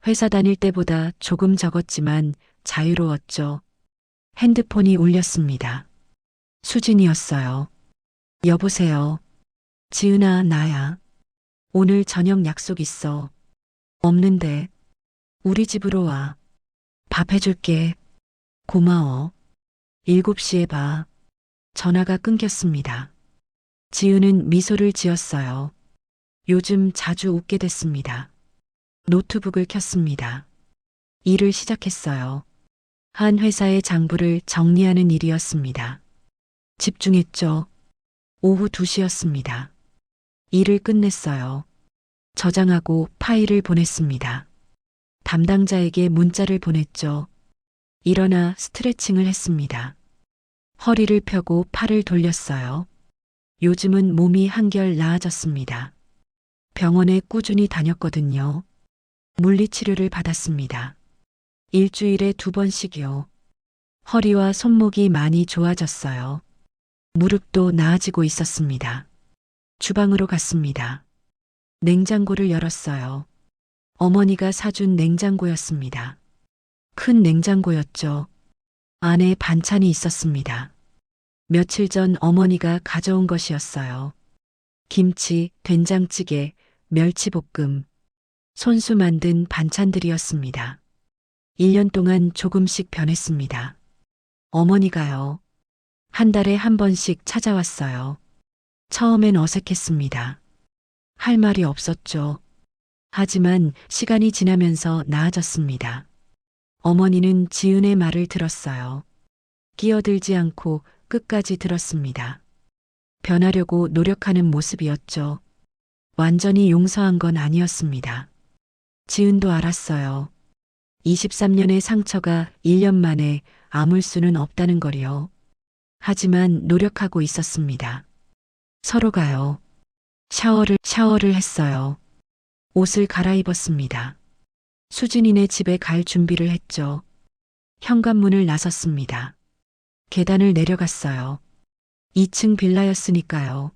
회사 다닐 때보다 조금 적었지만 자유로웠죠. 핸드폰이 울렸습니다. 수진이었어요. 여보세요. 지은아, 나야. 오늘 저녁 약속 있어. 없는데. 우리 집으로 와. 밥 해줄게. 고마워. 7시에 봐. 전화가 끊겼습니다. 지은은 미소를 지었어요. 요즘 자주 웃게 됐습니다. 노트북을 켰습니다. 일을 시작했어요. 한 회사의 장부를 정리하는 일이었습니다. 집중했죠. 오후 2시였습니다. 일을 끝냈어요. 저장하고 파일을 보냈습니다. 담당자에게 문자를 보냈죠. 일어나 스트레칭을 했습니다. 허리를 펴고 팔을 돌렸어요. 요즘은 몸이 한결 나아졌습니다. 병원에 꾸준히 다녔거든요. 물리치료를 받았습니다. 일주일에 2번씩이요. 허리와 손목이 많이 좋아졌어요. 무릎도 나아지고 있었습니다. 주방으로 갔습니다. 냉장고를 열었어요. 어머니가 사준 냉장고였습니다. 큰 냉장고였죠. 안에 반찬이 있었습니다. 며칠 전 어머니가 가져온 것이었어요. 김치, 된장찌개, 멸치볶음, 손수 만든 반찬들이었습니다. 1년 동안 조금씩 변했습니다. 어머니가요. 한 달에 한 번씩 찾아왔어요. 처음엔 어색했습니다. 할 말이 없었죠. 하지만 시간이 지나면서 나아졌습니다. 어머니는 지은의 말을 들었어요. 끼어들지 않고 끝까지 들었습니다. 변하려고 노력하는 모습이었죠. 완전히 용서한 건 아니었습니다. 지은도 알았어요. 23년의 상처가 1년 만에 아물 수는 없다는 거리요. 하지만 노력하고 있었습니다. 서로가요. 샤워를 했어요. 옷을 갈아입었습니다. 수진이네 집에 갈 준비를 했죠. 현관문을 나섰습니다. 계단을 내려갔어요. 2층 빌라였으니까요.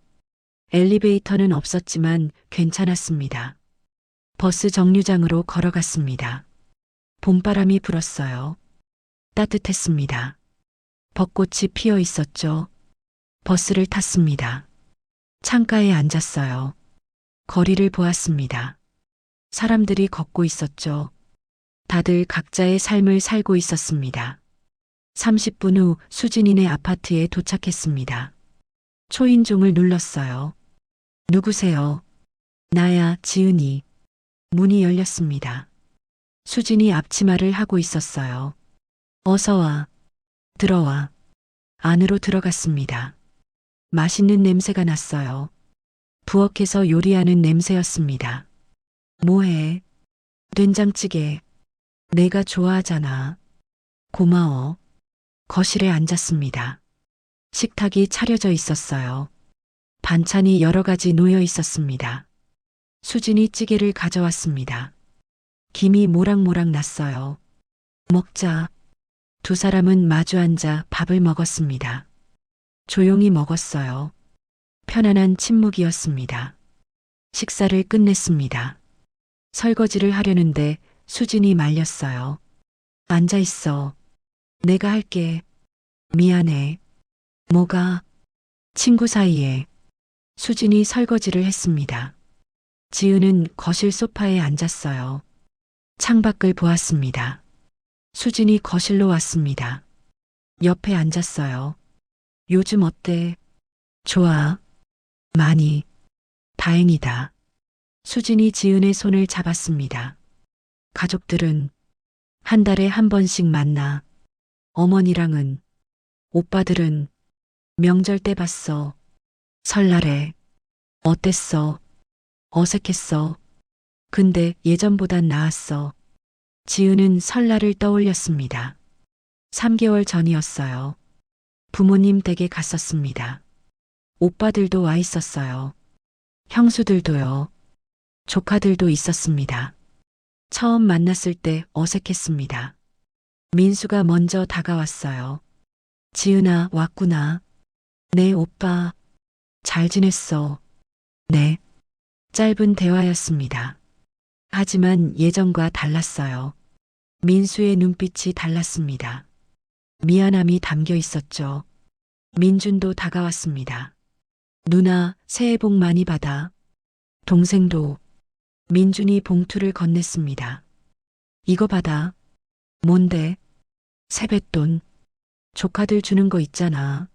엘리베이터는 없었지만 괜찮았습니다. 버스 정류장으로 걸어갔습니다. 봄바람이 불었어요. 따뜻했습니다. 벚꽃이 피어 있었죠. 버스를 탔습니다. 창가에 앉았어요. 거리를 보았습니다. 사람들이 걷고 있었죠. 다들 각자의 삶을 살고 있었습니다. 30분 후 수진이네 아파트에 도착했습니다. 초인종을 눌렀어요. 누구세요? 나야, 지은이. 문이 열렸습니다. 수진이 앞치마를 하고 있었어요. 어서 와. 들어와. 안으로 들어갔습니다. 맛있는 냄새가 났어요. 부엌에서 요리하는 냄새였습니다. 뭐해? 된장찌개. 내가 좋아하잖아. 고마워. 거실에 앉았습니다. 식탁이 차려져 있었어요. 반찬이 여러 가지 놓여 있었습니다. 수진이 찌개를 가져왔습니다. 김이 모락모락 났어요. 먹자. 두 사람은 마주 앉아 밥을 먹었습니다. 조용히 먹었어요. 편안한 침묵이었습니다. 식사를 끝냈습니다. 설거지를 하려는데 수진이 말렸어요. 앉아 있어. 내가 할게. 미안해. 뭐가? 친구 사이에. 수진이 설거지를 했습니다. 지은은 거실 소파에 앉았어요. 창밖을 보았습니다. 수진이 거실로 왔습니다. 옆에 앉았어요. 요즘 어때? 좋아. 많이. 다행이다. 수진이 지은의 손을 잡았습니다. 가족들은 한 달에 한 번씩 만나. 어머니랑은, 오빠들은 명절 때 봤어. 설날에. 어땠어? 어색했어. 근데 예전보단 나았어. 지은은 설날을 떠올렸습니다. 3개월 전이었어요. 부모님 댁에 갔었습니다. 오빠들도 와 있었어요. 형수들도요. 조카들도 있었습니다. 처음 만났을 때 어색했습니다. 민수가 먼저 다가왔어요. 지은아, 왔구나. 네, 오빠. 잘 지냈어. 네. 짧은 대화였습니다. 하지만 예전과 달랐어요. 민수의 눈빛이 달랐습니다. 미안함이 담겨 있었죠. 민준도 다가왔습니다. 누나, 새해 복 많이 받아. 동생도. 민준이 봉투를 건넸습니다. 이거 받아. 뭔데? 세뱃돈. 조카들 주는 거 있잖아.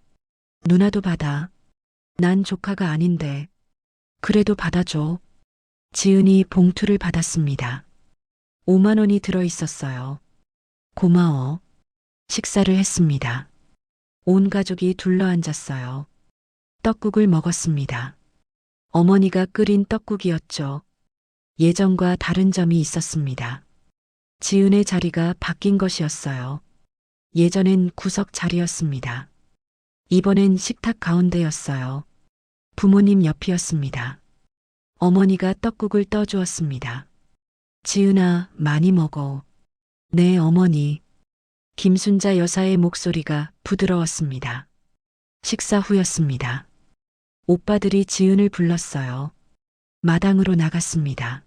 누나도 받아. 난 조카가 아닌데. 그래도 받아줘. 지은이 봉투를 받았습니다. 5만 원이 들어 있었어요. 고마워. 식사를 했습니다. 온 가족이 둘러앉았어요. 떡국을 먹었습니다. 어머니가 끓인 떡국이었죠. 예전과 다른 점이 있었습니다. 지은의 자리가 바뀐 것이었어요. 예전엔 구석 자리였습니다. 이번엔 식탁 가운데였어요. 부모님 옆이었습니다. 어머니가 떡국을 떠주었습니다. 지은아, 많이 먹어. 네, 어머니. 김순자 여사의 목소리가 부드러웠습니다. 식사 후였습니다. 오빠들이 지은을 불렀어요. 마당으로 나갔습니다.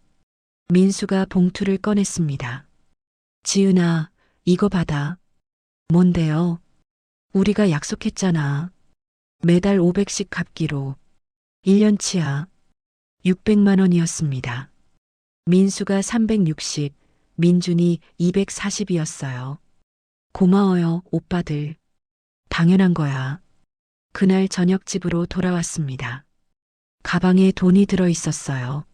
민수가 봉투를 꺼냈습니다. 지은아, 이거 받아. 뭔데요? 우리가 약속했잖아. 매달 500씩 갚기로. 1년치야. 600만 원이었습니다. 민수가 360, 민준이 240이었어요. 고마워요, 오빠들. 당연한 거야. 그날 저녁 집으로 돌아왔습니다. 가방에 돈이 들어 있었어요.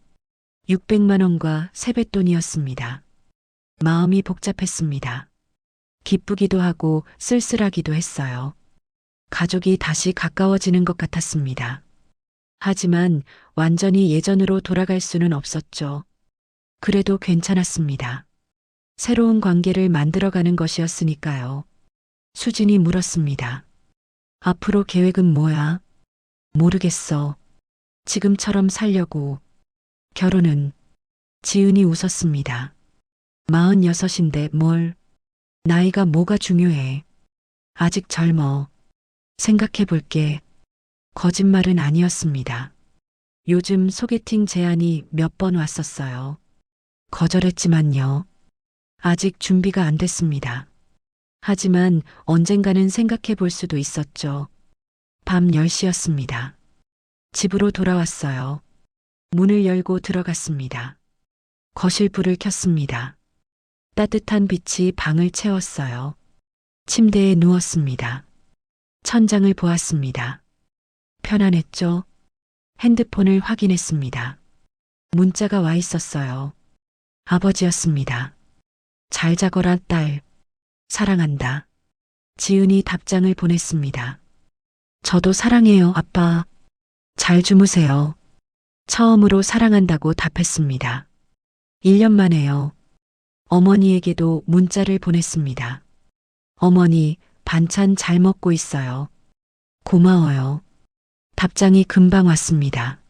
600만 원과 세뱃돈이었습니다. 마음이 복잡했습니다. 기쁘기도 하고 쓸쓸하기도 했어요. 가족이 다시 가까워지는 것 같았습니다. 하지만 완전히 예전으로 돌아갈 수는 없었죠. 그래도 괜찮았습니다. 새로운 관계를 만들어가는 것이었으니까요. 수진이 물었습니다. 앞으로 계획은 뭐야? 모르겠어. 지금처럼 살려고. 결혼은? 지은이 웃었습니다. 46인데 뭘? 나이가 뭐가 중요해. 아직 젊어. 생각해 볼게. 거짓말은 아니었습니다. 요즘 소개팅 제안이 몇 번 왔었어요. 거절했지만요. 아직 준비가 안 됐습니다. 하지만 언젠가는 생각해 볼 수도 있었죠. 밤 10시였습니다. 집으로 돌아왔어요. 문을 열고 들어갔습니다. 거실 불을 켰습니다. 따뜻한 빛이 방을 채웠어요. 침대에 누웠습니다. 천장을 보았습니다. 편안했죠? 핸드폰을 확인했습니다. 문자가 와 있었어요. 아버지였습니다. 잘 자거라 딸. 사랑한다. 지은이 답장을 보냈습니다. 저도 사랑해요 아빠. 잘 주무세요. 처음으로 사랑한다고 답했습니다. 1년 만에요. 어머니에게도 문자를 보냈습니다. 어머니, 반찬 잘 먹고 있어요. 고마워요. 답장이 금방 왔습니다.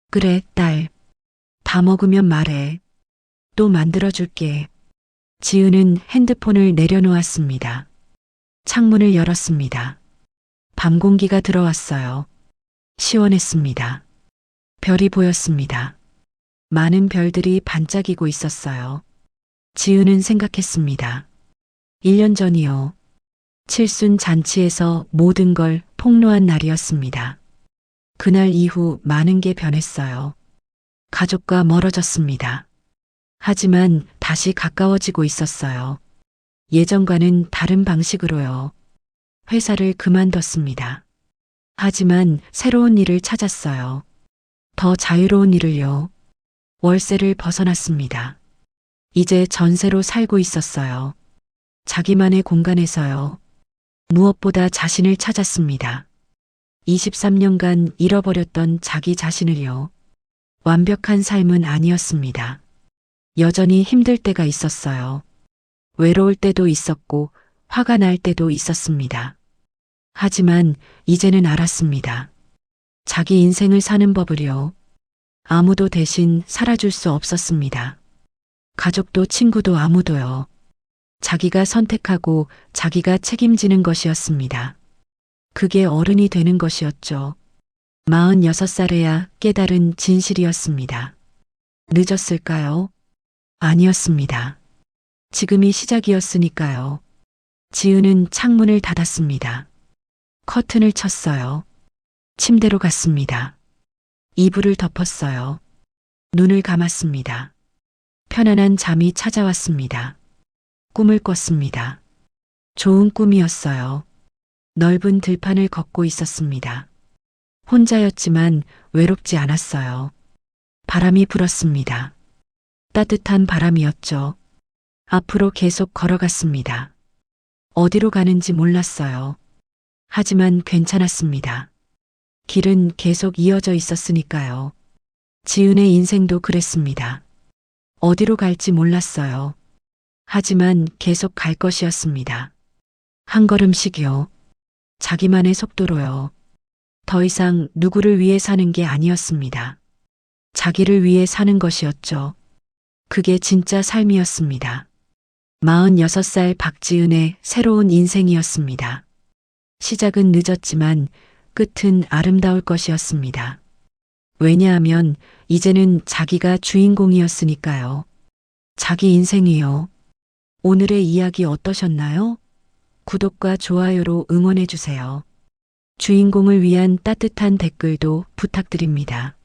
그래, 딸. 다 먹으면 말해. 또 만들어줄게. 지은은 핸드폰을 내려놓았습니다. 창문을 열었습니다. 밤 공기가 들어왔어요. 시원했습니다. 별이 보였습니다. 많은 별들이 반짝이고 있었어요. 지은은 생각했습니다. 1년 전이요. 칠순 잔치에서 모든 걸 폭로한 날이었습니다. 그날 이후 많은 게 변했어요. 가족과 멀어졌습니다. 하지만 다시 가까워지고 있었어요. 예전과는 다른 방식으로요. 회사를 그만뒀습니다. 하지만 새로운 일을 찾았어요. 더 자유로운 일을요. 월세를 벗어났습니다. 이제 전세로 살고 있었어요. 자기만의 공간에서요. 무엇보다 자신을 찾았습니다. 23년간 잃어버렸던 자기 자신을요. 완벽한 삶은 아니었습니다. 여전히 힘들 때가 있었어요. 외로울 때도 있었고 화가 날 때도 있었습니다. 하지만 이제는 알았습니다. 자기 인생을 사는 법을요. 아무도 대신 살아줄 수 없었습니다. 가족도 친구도 아무도요. 자기가 선택하고 자기가 책임지는 것이었습니다. 그게 어른이 되는 것이었죠. 46살에야 깨달은 진실이었습니다. 늦었을까요? 아니었습니다. 지금이 시작이었으니까요. 지은은 창문을 닫았습니다. 커튼을 쳤어요. 침대로 갔습니다. 이불을 덮었어요. 눈을 감았습니다. 편안한 잠이 찾아왔습니다. 꿈을 꿨습니다. 좋은 꿈이었어요. 넓은 들판을 걷고 있었습니다. 혼자였지만 외롭지 않았어요. 바람이 불었습니다. 따뜻한 바람이었죠. 앞으로 계속 걸어갔습니다. 어디로 가는지 몰랐어요. 하지만 괜찮았습니다. 길은 계속 이어져 있었으니까요. 지은의 인생도 그랬습니다. 어디로 갈지 몰랐어요. 하지만 계속 갈 것이었습니다. 한 걸음씩이요. 자기만의 속도로요. 더 이상 누구를 위해 사는 게 아니었습니다. 자기를 위해 사는 것이었죠. 그게 진짜 삶이었습니다. 46살 박지은의 새로운 인생이었습니다. 시작은 늦었지만 끝은 아름다울 것이었습니다. 왜냐하면 이제는 자기가 주인공이었으니까요. 자기 인생이요. 오늘의 이야기 어떠셨나요? 구독과 좋아요로 응원해 주세요. 주인공을 위한 따뜻한 댓글도 부탁드립니다.